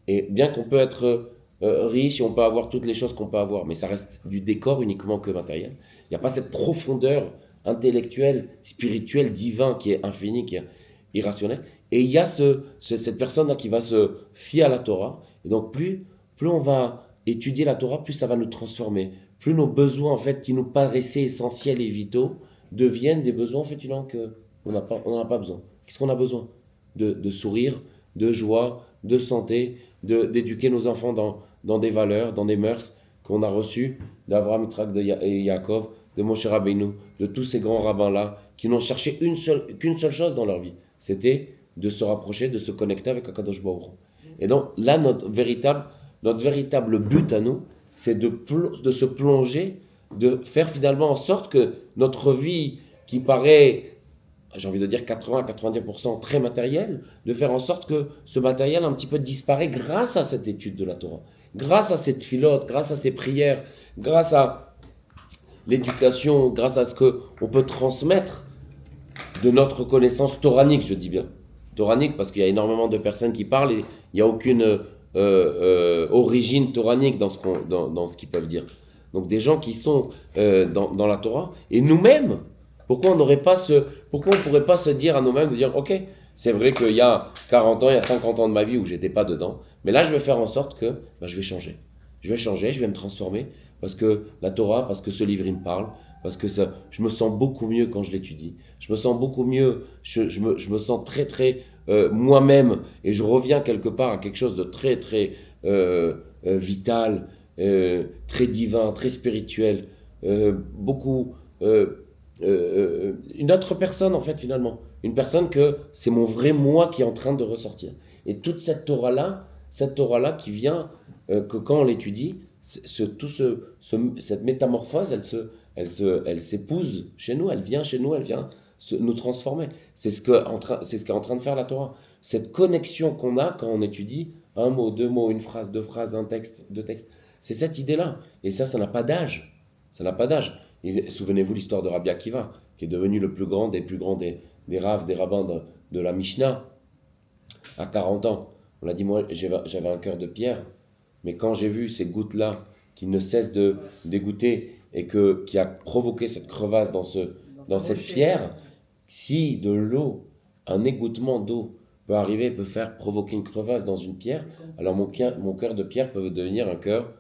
Et bien qu'on peut être riche, et on peut avoir toutes les choses qu'on peut avoir, mais ça reste du décor uniquement que matériel. Il n'y a pas cette profondeur intellectuelle, spirituelle, divine, qui est infinie, qui est irrationnelle. Et il y a cette personne-là qui va se fier à la Torah, et donc plus on va étudier la Torah, plus ça va nous transformer, plus nos besoins en fait qui nous paraissaient essentiels et vitaux deviennent des besoins en fait qu'on n'a pas besoin. Qu'est-ce qu'on a besoin? De sourire, de joie, de santé, d'éduquer nos enfants dans des valeurs, dans des mœurs qu'on a reçues d'Abraham, Yitzhak et Yaakov, de Moshe Rabbeinu, de tous ces grands rabbins-là qui n'ont cherché qu'une seule chose dans leur vie, c'était de se rapprocher, de se connecter avec Akadosh Baruch Hu. Et donc là, notre véritable but à nous, c'est de se plonger, de faire finalement en sorte que notre vie qui paraît, j'ai envie de dire 80-90% très matérielle, de faire en sorte que ce matériel un petit peu disparaît grâce à cette étude de la Torah, grâce à cette filote, grâce à ces prières, grâce à l'éducation, grâce à ce qu'on peut transmettre de notre connaissance toranique, je dis bien. Toranique parce qu'il y a énormément de personnes qui parlent et il n'y a aucune origine toranique dans ce qu'ils peuvent dire. Donc des gens qui sont dans la Torah, et nous-mêmes, pourquoi on ne pourrait pas se dire à nous-mêmes, de dire ok, C'est vrai qu'il y a 40 ans, il y a 50 ans de ma vie où j'étais pas dedans. Mais là, je vais faire en sorte que je vais changer. Je vais changer, je vais me transformer. Parce que la Torah, parce que ce livre, il me parle. Parce que ça, je me sens beaucoup mieux quand je l'étudie. Je me sens beaucoup mieux. Je me sens très, très moi-même. Et je reviens quelque part à quelque chose de très, très vital, très divin, très spirituel. Beaucoup... une autre personne, en fait, finalement. Une personne que c'est mon vrai moi qui est en train de ressortir. Et toute cette Torah-là qui vient, que quand on l'étudie, cette métamorphose, elle s'épouse chez nous, elle vient chez nous, elle vient nous transformer. C'est ce qu'est en train de faire la Torah. Cette connexion qu'on a quand on étudie un mot, deux mots, une phrase, deux phrases, un texte, deux textes. C'est cette idée-là. Et ça n'a pas d'âge. Ça n'a pas d'âge. Et souvenez-vous l'histoire de Rabbi Akiva, qui est devenu le plus grand des raves, des rabbins de la Mishnah, à 40 ans. On a dit, moi, j'avais un cœur de pierre, mais quand j'ai vu ces gouttes-là qui ne cessent de dégoûter et qui a provoqué cette crevasse dans cette pierre, si de l'eau, un égouttement d'eau peut provoquer une crevasse dans une pierre, alors mon cœur de pierre peut devenir un cœur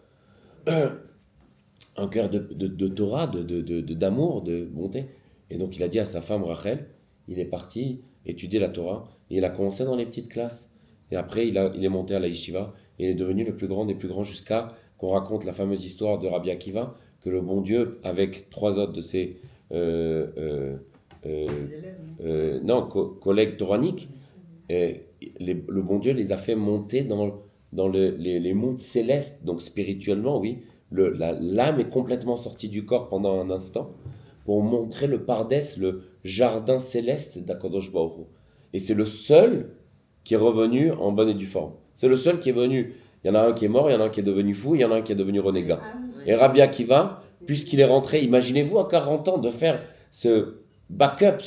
de Torah, d'amour, de bonté. Et donc il a dit à sa femme Rachel, il est parti étudier la Torah, et il a commencé dans les petites classes. Et après il est monté à la yeshiva, et il est devenu le plus grand des plus grands jusqu'à qu'on raconte la fameuse histoire de Rabbi Akiva, que le bon Dieu, avec 3 autres de ses collègues toraniques, le bon Dieu les a fait monter dans les mondes célestes, donc spirituellement, oui. L'âme est complètement sortie du corps pendant un instant pour montrer le Pardès, le jardin céleste d'Akadosh Baruch Hu. Et c'est le seul qui est revenu en bonne et due forme. C'est le seul qui est venu. Il y en a un qui est mort, il y en a un qui est devenu fou, il y en a un qui est devenu renégat. Et Rabbi Akiva, puisqu'il est rentré, imaginez-vous à 40 ans de faire ce backup,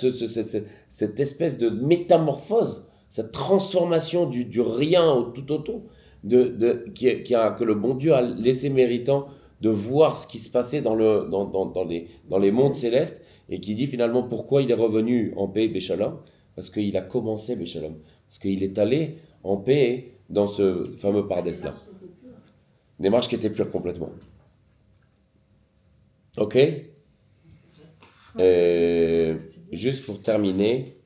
cette espèce de métamorphose, cette transformation du rien au tout autour, que le bon Dieu a laissé méritant de voir ce qui se passait dans les mondes célestes, et qui dit finalement pourquoi il est revenu en paix, Béchalom, parce qu'il a commencé Béchalom, parce qu'il est allé en paix dans ce fameux Pardès-là. Démarche qui était pure complètement. Ok. Juste pour terminer,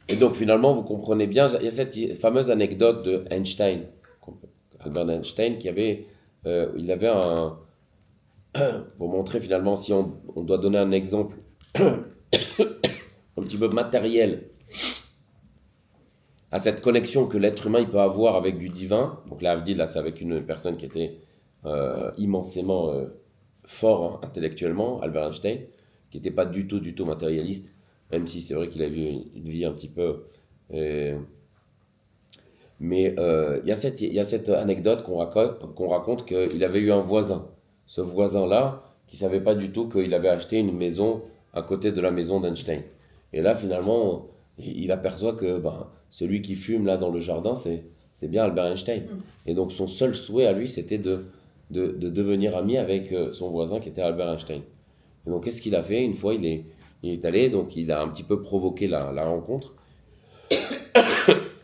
et donc finalement vous comprenez bien, il y a cette fameuse anecdote de Einstein, Albert Einstein, il avait pour montrer finalement, si on doit donner un exemple un petit peu matériel à cette connexion que l'être humain il peut avoir avec du divin. Donc là, c'est avec une personne qui était immensément fort intellectuellement, Albert Einstein, qui n'était pas du tout matérialiste, même si c'est vrai qu'il a eu une vie un petit peu... mais il y a cette anecdote qu'on raconte qu'il avait eu un voisin. Ce voisin-là, qui ne savait pas du tout qu'il avait acheté une maison à côté de la maison d'Einstein. Et là, finalement, il aperçoit que celui qui fume là dans le jardin, c'est bien Albert Einstein. Et donc son seul souhait à lui, c'était de devenir ami avec son voisin qui était Albert Einstein. Et donc qu'est-ce qu'il a fait? Une fois, il est allé, donc il a un petit peu provoqué la rencontre.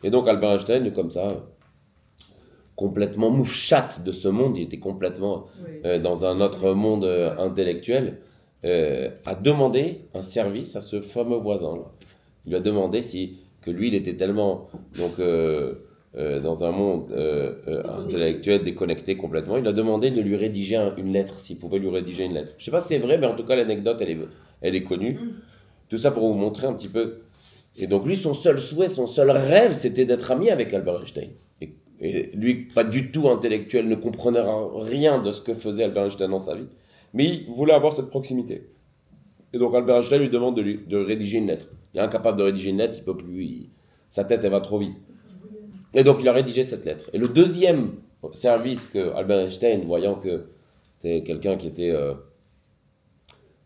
Et donc Albert Einstein, comme ça, complètement moufchat de ce monde, il était complètement dans un autre monde intellectuel, a demandé un service à ce fameux voisin-là. Il lui a demandé que lui, il était tellement dans un monde intellectuel déconnecté complètement, il a demandé de lui rédiger une lettre, s'il pouvait lui rédiger une lettre. Je ne sais pas si c'est vrai, mais en tout cas l'anecdote, elle est connue. Tout ça pour vous montrer un petit peu. Et donc lui, son seul souhait, son seul rêve, c'était d'être ami avec Albert Einstein. Et lui, pas du tout intellectuel, ne comprenait rien de ce que faisait Albert Einstein dans sa vie. Mais il voulait avoir cette proximité. Et donc Albert Einstein lui demande de rédiger une lettre. Il est incapable de rédiger une lettre, il peut plus, sa tête elle va trop vite. Et donc il a rédigé cette lettre. Et le deuxième service que Albert Einstein, voyant que c'était quelqu'un qui était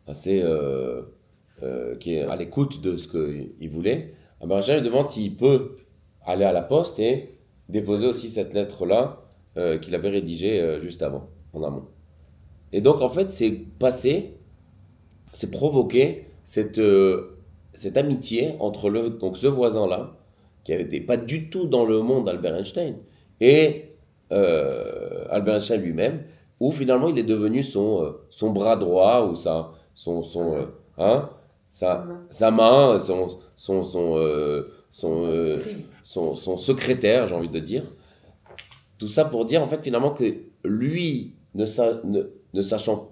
assez qui est à l'écoute de ce qu'il voulait, Albert Einstein lui demande s'il peut aller à la poste et déposer aussi cette lettre-là qu'il avait rédigée juste avant, en amont. Et donc en fait c'est passé c'est provoquer cette amitié entre donc ce voisin-là, qui n'était pas du tout dans le monde d'Albert Einstein, et Albert Einstein lui-même, où finalement il est devenu son bras droit, ou sa main, son secrétaire, j'ai envie de dire. Tout ça pour dire en fait finalement que lui, ne sachant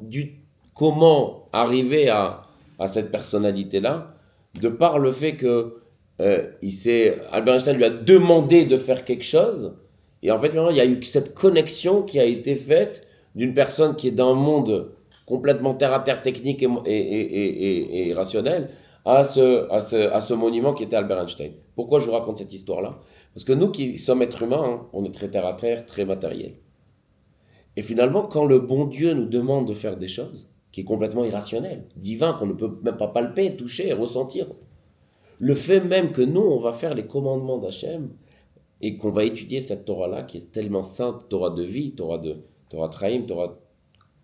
comment arriver à cette personnalité-là, de par le fait que Albert Einstein lui a demandé de faire quelque chose, et en fait finalement il y a eu cette connexion qui a été faite d'une personne qui est d'un monde complètement terre-à-terre technique et rationnel à ce monument qui était Albert Einstein. Pourquoi je vous raconte cette histoire-là? Parce que nous qui sommes êtres humains, hein, on est très terre-à-terre, très matériel. Et finalement, quand le bon Dieu nous demande de faire des choses, qui est complètement irrationnel, divin, qu'on ne peut même pas palper, toucher, ressentir, le fait même que nous, on va faire les commandements d'Hachem, et qu'on va étudier cette Torah-là, qui est tellement sainte, Torah de vie, Torah Traim, Torah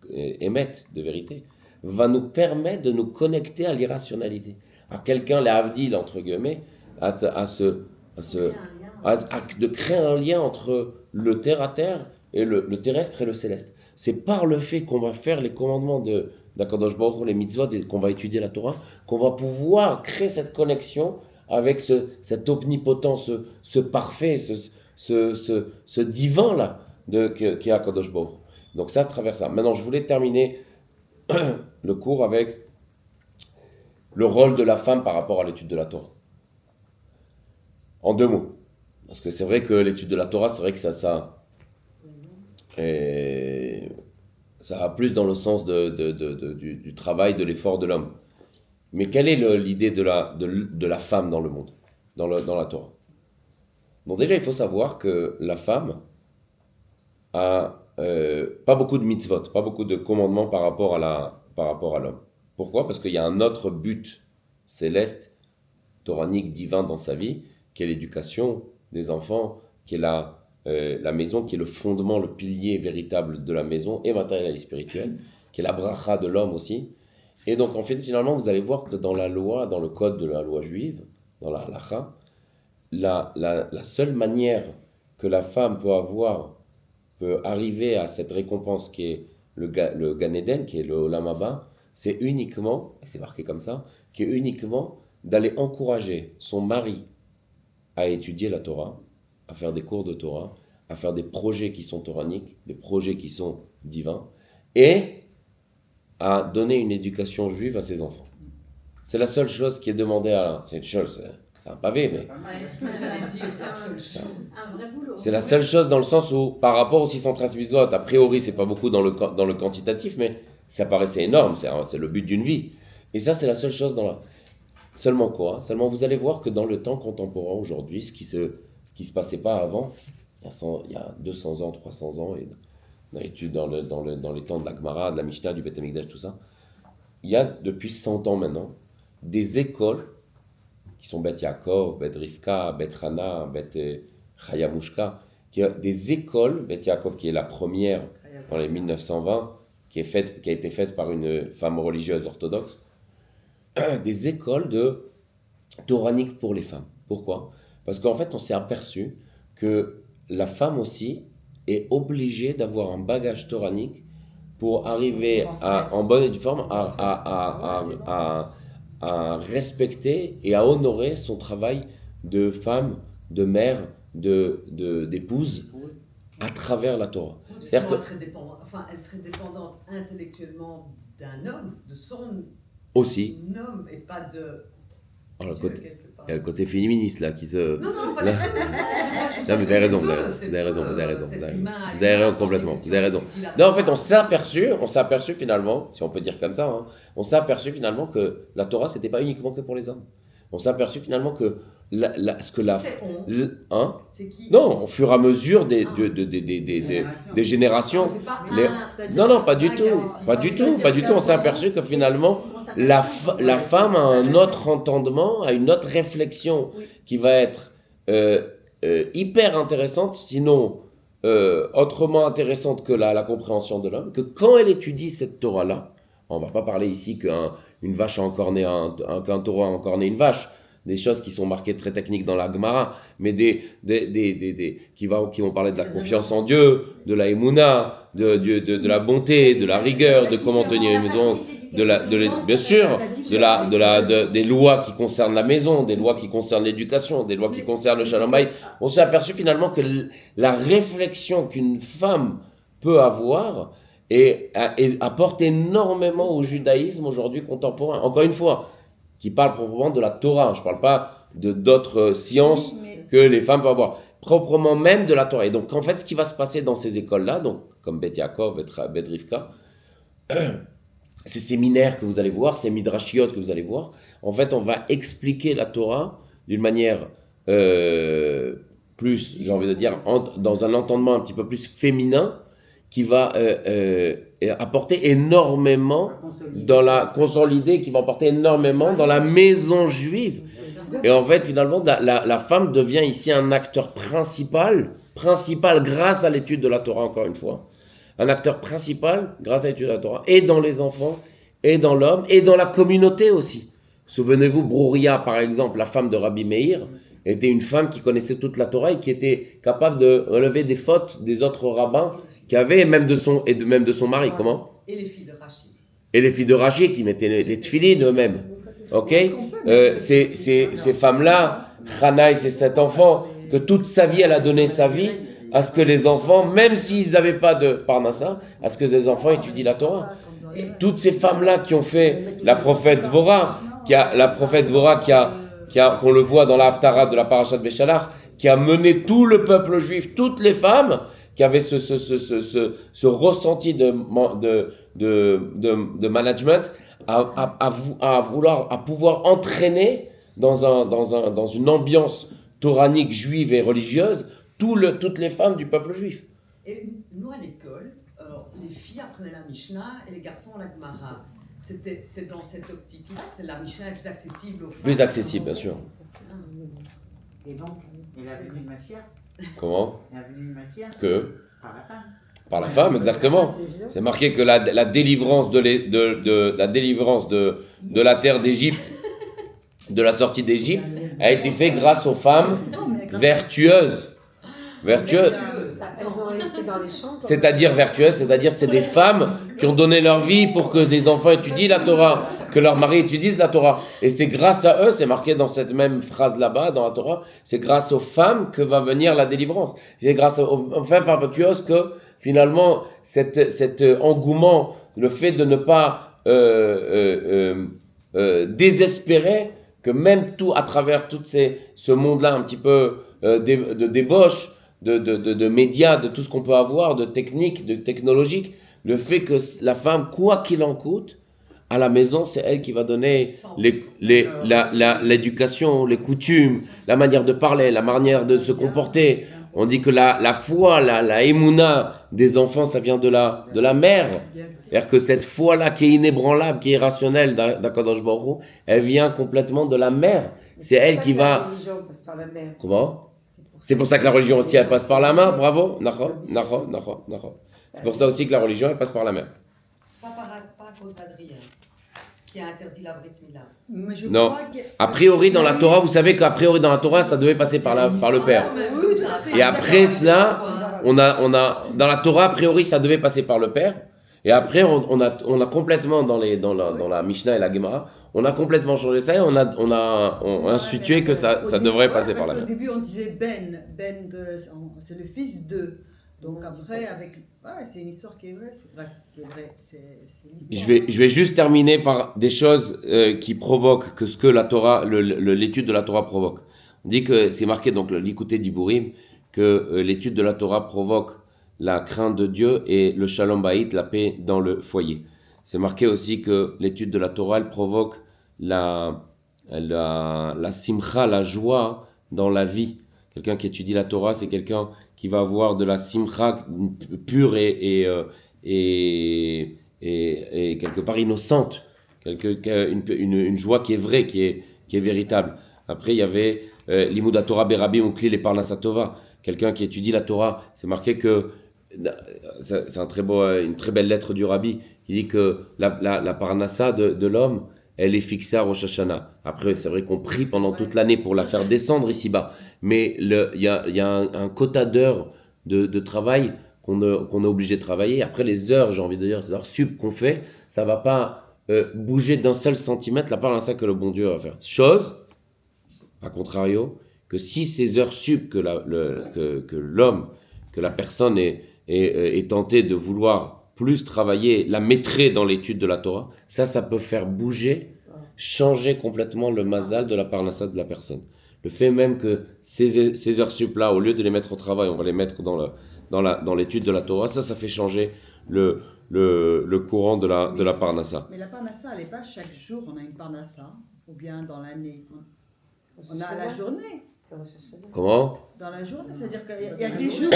Emet, de vérité, va nous permettre de nous connecter à l'irrationalité, à quelqu'un, les Havdil, entre guillemets, de créer un lien entre le terre-à-terre et le terrestre et le céleste. C'est par le fait qu'on va faire les commandements d'Akadosh Baruch Hu, les mitzvot, et qu'on va étudier la Torah, qu'on va pouvoir créer cette connexion avec cet omnipotent, ce parfait, ce divin-là qui est Akadosh Baruch Hu. Donc ça, à travers ça. Maintenant, je voulais terminer le cours avec le rôle de la femme par rapport à l'étude de la Torah. En 2 mots. Parce que c'est vrai que l'étude de la Torah, c'est vrai que ça va plus dans le sens du travail, de l'effort de l'homme. Mais quelle est l'idée de la femme dans le monde, dans la Torah? Bon, déjà, il faut savoir que la femme a pas beaucoup de mitzvot, pas beaucoup de commandements par rapport à l'homme. Pourquoi? Parce qu'il y a un autre but céleste, toranique, divin dans sa vie, qui est l'éducation des enfants, qui est la maison, qui est le fondement, le pilier véritable de la maison, et matériel et spirituel, qui est la bracha de l'homme aussi. Et donc, en fait, finalement, vous allez voir que dans la loi, dans le code de la loi juive, dans la halacha, la seule manière que la femme peut arriver à cette récompense qui est le Gan Eden, qui est le Olam Haba, c'est uniquement, et c'est marqué comme ça, qui est uniquement d'aller encourager son mari à étudier la Torah, à faire des cours de Torah, à faire des projets qui sont toraniques, des projets qui sont divins, et à donner une éducation juive à ses enfants. C'est la seule chose qui est demandée c'est une chose, c'est un pavé, mais j'allais dire la seule chose. Un vrai boulot. c'est la seule chose dans le sens où, par rapport aux 613 mitzvot, a priori, c'est pas beaucoup dans le quantitatif, mais ça paraissait énorme, c'est le but d'une vie. Et ça, c'est la seule chose Seulement quoi? Seulement, vous allez voir que dans le temps contemporain aujourd'hui, ce qui se passait pas avant, il y a 200 ans, 300 ans, et dans les temps de la Gemara, de la Mishnah, du Beth Amikdash, tout ça, il y a depuis 100 ans maintenant des écoles qui sont Bet Yaakov, Bet Rivka, Bet Hana, Bet Chayamushka, des écoles, Bet Yaakov qui est la première dans les 1920, qui a été faite par une femme religieuse orthodoxe, des écoles toraniques pour les femmes. Pourquoi? Parce qu'en fait, on s'est aperçu que la femme aussi est obligée d'avoir un bagage toranique pour arriver en bonne et due forme à respecter et à honorer son travail de femme, de mère, d'épouse à travers la Torah. Sinon, elle serait dépendante intellectuellement d'un homme, de son aussi. homme, et pas de... Alors, il y a le côté féministe là qui se... Non, pas du tout. Non, vous avez raison, vous avez raison, complètement, vous avez raison. Non, en fait, on s'est aperçu finalement, si on peut dire comme ça, hein, on s'est aperçu finalement que la Torah, c'était pas uniquement que pour les hommes. On s'est aperçu finalement que c'est qui? Non, au fur et à mesure des générations. Non, pas du tout. On s'est aperçu que finalement, la femme a un autre entendement, a une autre réflexion qui va être hyper intéressante, sinon autrement intéressante que la compréhension de l'homme, que quand elle étudie cette Torah-là, on ne va pas parler ici une vache a encorné qu'un taureau a encorné une vache. Des choses qui sont marquées très techniques dans la Gemara, mais qui vont parler de la confiance en Dieu, de la émouna, de la bonté, de la rigueur, de comment tenir une maison, bien sûr, des lois qui concernent la maison, des lois qui concernent l'éducation, des lois qui concernent le shalom bayit. On s'est aperçu finalement que la réflexion qu'une femme peut avoir apporte énormément au judaïsme aujourd'hui contemporain. Encore une fois, qui parle proprement de la Torah. Je ne parle pas d'autres sciences que les femmes peuvent avoir. Proprement même de la Torah. Et donc, en fait, ce qui va se passer dans ces écoles-là, donc, comme Bet Yaakov, Bet Rivka, ces séminaires que vous allez voir, ces midrashiyot que vous allez voir, en fait, on va expliquer la Torah d'une manière plus, j'ai envie de dire, dans un entendement un petit peu plus féminin, qui va apporter énormément qui va apporter énormément dans la maison juive. Et en fait, finalement, la femme devient ici un acteur principal grâce à l'étude de la Torah, encore une fois. Un acteur principal grâce à l'étude de la Torah, et dans les enfants, et dans l'homme, et dans la communauté aussi. Souvenez-vous, Brouria, par exemple, la femme de Rabbi Meir, était une femme qui connaissait toute la Torah et qui était capable de relever des fautes des autres rabbins qui avaient, même de son mari. Comment ? Et les filles de Rachid. Et les filles de Rachid qui mettaient les tefilines eux-mêmes. Ok ? Ces femmes-là, Hana et ses 7 enfants, que toute sa vie, elle a donné sa vie à ce que les enfants, même s'ils n'avaient pas de parnassa, à ce que les enfants étudient la Torah. Et toutes ces femmes-là qui ont fait la prophète Dvorah, qu'on le voit dans la Haftarah de la Parashat Béchalach, qui a mené tout le peuple juif, toutes les femmes qui avaient ce ressenti de management, à pouvoir entraîner dans une ambiance toranique juive et religieuse toutes les femmes du peuple juif. Et nous à l'école, les filles apprenaient la Mishnah et les garçons la Gemara. C'est dans cette optique-là, c'est la Mishnah est plus accessible aux femmes. Plus accessible, bien sûr. Et donc, et la venue de Mashiach? Comment? La venue de Mashiach? Que? Par la femme. Par la femme, exactement. C'est marqué que la délivrance de la terre d'Égypte, de la sortie d'Égypte, a été faite grâce aux femmes vertueuses. Vertueuses. Elles ont été dans les champs. C'est-à-dire vertueuses, c'est-à-dire c'est des femmes qui ont donné leur vie pour que les enfants étudient la Torah, que leurs maris étudient la Torah. Et c'est grâce à eux, c'est marqué dans cette même phrase là-bas, dans la Torah, c'est grâce aux femmes que va venir la délivrance. C'est grâce aux femmes vertueuses que finalement cet engouement, le fait de ne pas désespérer, que même tout à travers ce monde-là un petit peu de débauche, de médias, de tout ce qu'on peut avoir, de techniques, de technologiques, le fait que la femme, quoi qu'il en coûte, à la maison, c'est elle qui va donner l'éducation, les coutumes, la manière de parler, la manière de se comporter. On dit que la foi, la émouna des enfants, ça vient de la mère. C'est-à-dire que cette foi-là qui est inébranlable, qui est rationnelle d'Akadosh Baruch Hu, elle vient complètement de la mère. C'est elle qui va... La religion passe par la mère. Comment ? C'est pour ça que la religion aussi, elle passe par la main. Bravo. C'est pour ça aussi que la religion, elle passe par la main. Pas à cause d'Adrien, qui a interdit la Brit Mila. Non. A priori, dans la Torah, vous savez qu'a priori, dans la Torah, ça devait passer par le père. Et après cela, on a dans la Torah, a priori, ça devait passer par le père. Et après, on a complètement, dans la Mishnah et la Gemara, on a complètement changé ça et on a institué que ça devrait passer par la mère. Au début, on disait c'est le fils de. Donc après, c'est une histoire qui est vraie. C'est vrai, c'est l'histoire. Je vais juste terminer par des choses qui provoquent que ce que la Torah, l'étude de la Torah provoque. On dit que c'est marqué donc l'Ikouté d'Iburim que l'étude de la Torah provoque la crainte de Dieu et le shalom bayit, la paix dans le foyer. C'est marqué aussi que l'étude de la Torah, elle provoque la simcha, la joie dans la vie. Quelqu'un qui étudie la Torah, c'est quelqu'un qui va avoir de la simcha pure et quelque part innocente, une joie qui est vraie, qui est véritable. Après, il y avait l'imoud Torah berabim ou kli les parnassa tova. Quelqu'un qui étudie la Torah, c'est marqué que c'est une très belle lettre du Rabbi qui dit que la parnassa de l'homme, elle est fixée à Rosh Hashanah. Après, c'est vrai qu'on prie pendant toute l'année pour la faire descendre ici-bas, mais il y a un quota d'heures de travail qu'on est obligé de travailler. Après, les heures, j'ai envie de dire, ces heures sup qu'on fait, ça va pas bouger d'un seul centimètre la part d'un ça que le bon Dieu va faire. Chose, à contrario, que si ces heures sup que l'homme, que la personne est tenté de vouloir plus travailler, la mettrait dans l'étude de la Torah, ça peut faire bouger, changer complètement le mazal de la parnassa de la personne. Le fait même que ces heures sup là, au lieu de les mettre au travail, on va les mettre dans l'étude de la Torah, ça fait changer le courant de la parnassa. Mais la parnassa, elle n'est pas chaque jour, on a une parnassa, ou bien dans l'année. On a la journée. Comment? Dans la journée, c'est-à-dire qu'il y a des jours.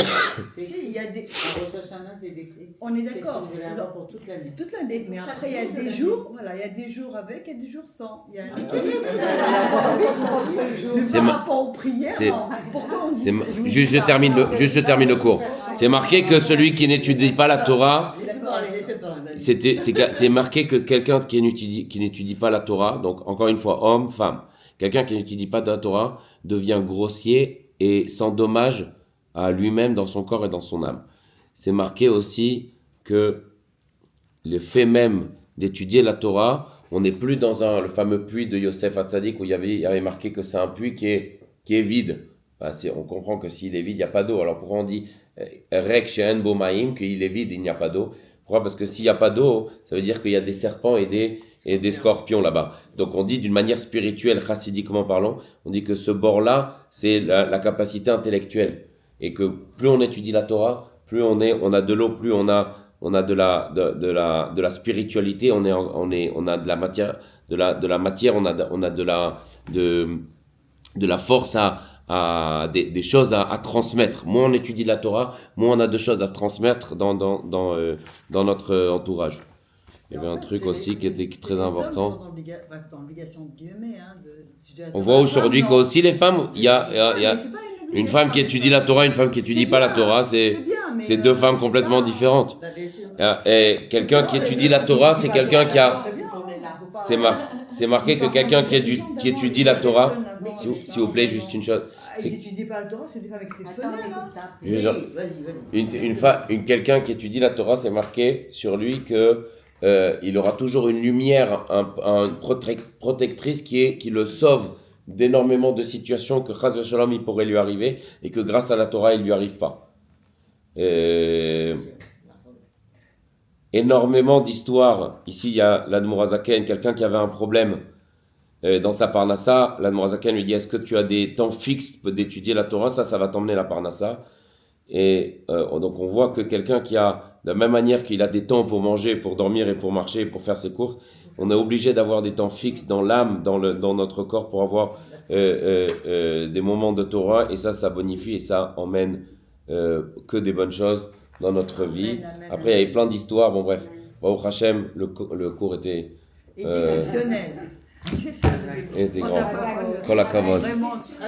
Il y a des. Rosh Hashanah, c'est décrit. On est d'accord. C'est ce que vous allez avoir pour toute l'année. Toute l'année. Mais après, il y a des jours, voilà, il y a des jours avec et des jours sans. Il y a un équilibre. C'est par rapport aux prières, pourquoi on dit Juste je termine le cours. C'est marqué que celui qui n'étudie pas la Torah, Laissez parler. c'est marqué que quelqu'un qui n'étudie pas la Torah, donc encore une fois, homme, femme, quelqu'un qui n'étudie pas de la Torah devient grossier et sans dommage à lui-même dans son corps et dans son âme. C'est marqué aussi que le fait même d'étudier la Torah, on n'est plus dans le fameux puits de Yosef Hatzadik où il y avait marqué que c'est un puits qui est vide. On comprend que s'il est vide, il n'y a pas d'eau. Alors pourquoi on dit Rek She'en Bo Ma'im, qu'il est vide, il n'y a pas d'eau? Pourquoi? Parce que s'il n'y a pas d'eau, ça veut dire qu'il y a des serpents et des scorpions là-bas. Donc on dit d'une manière spirituelle, chassidiquement parlant, on dit que ce bord-là, c'est la capacité intellectuelle. Et que plus on étudie la Torah, plus on a de l'eau, plus on a de la spiritualité, on a de la matière, on a de la force des choses à transmettre. Moins on étudie la Torah, moins on a de choses à transmettre dans notre entourage. Il y avait un truc aussi qui était très important. Dans l'obligation de guillemets. On voit aujourd'hui qu'aussi les femmes, il y a une femme qui étudie la Torah, une femme qui étudie pas la Torah, c'est deux femmes complètement différentes. Et quelqu'un qui étudie la Torah, c'est quelqu'un qui a... C'est marqué que quelqu'un qui étudie la Torah, s'il vous plaît, juste une chose. Ils n'étudient pas la Torah, c'est des femmes exceptionnelles. Quelqu'un qui étudie la Torah, c'est marqué sur lui que il aura toujours une lumière, une protectrice qui le sauve d'énormément de situations que Chas v'Shalom il pourrait lui arriver et que grâce à la Torah il lui arrive pas. Énormément d'histoires. Ici il y a l'Admor HaZaken, quelqu'un qui avait un problème dans sa parnassa. L'Admor HaZaken lui dit: est-ce que tu as des temps fixes d'étudier la Torah? Ça va t'emmener la parnassa. Et donc on voit que quelqu'un qui a, de la même manière qu'il a des temps pour manger, pour dormir et pour marcher et pour faire ses courses, on est obligé d'avoir des temps fixes dans l'âme, dans notre corps pour avoir des moments de Torah, et ça bonifie et ça emmène que des bonnes choses dans notre vie. Après il y avait plein d'histoires, bon bref, Baruch Hashem, le cours était exceptionnel. grand. Kol hakavod.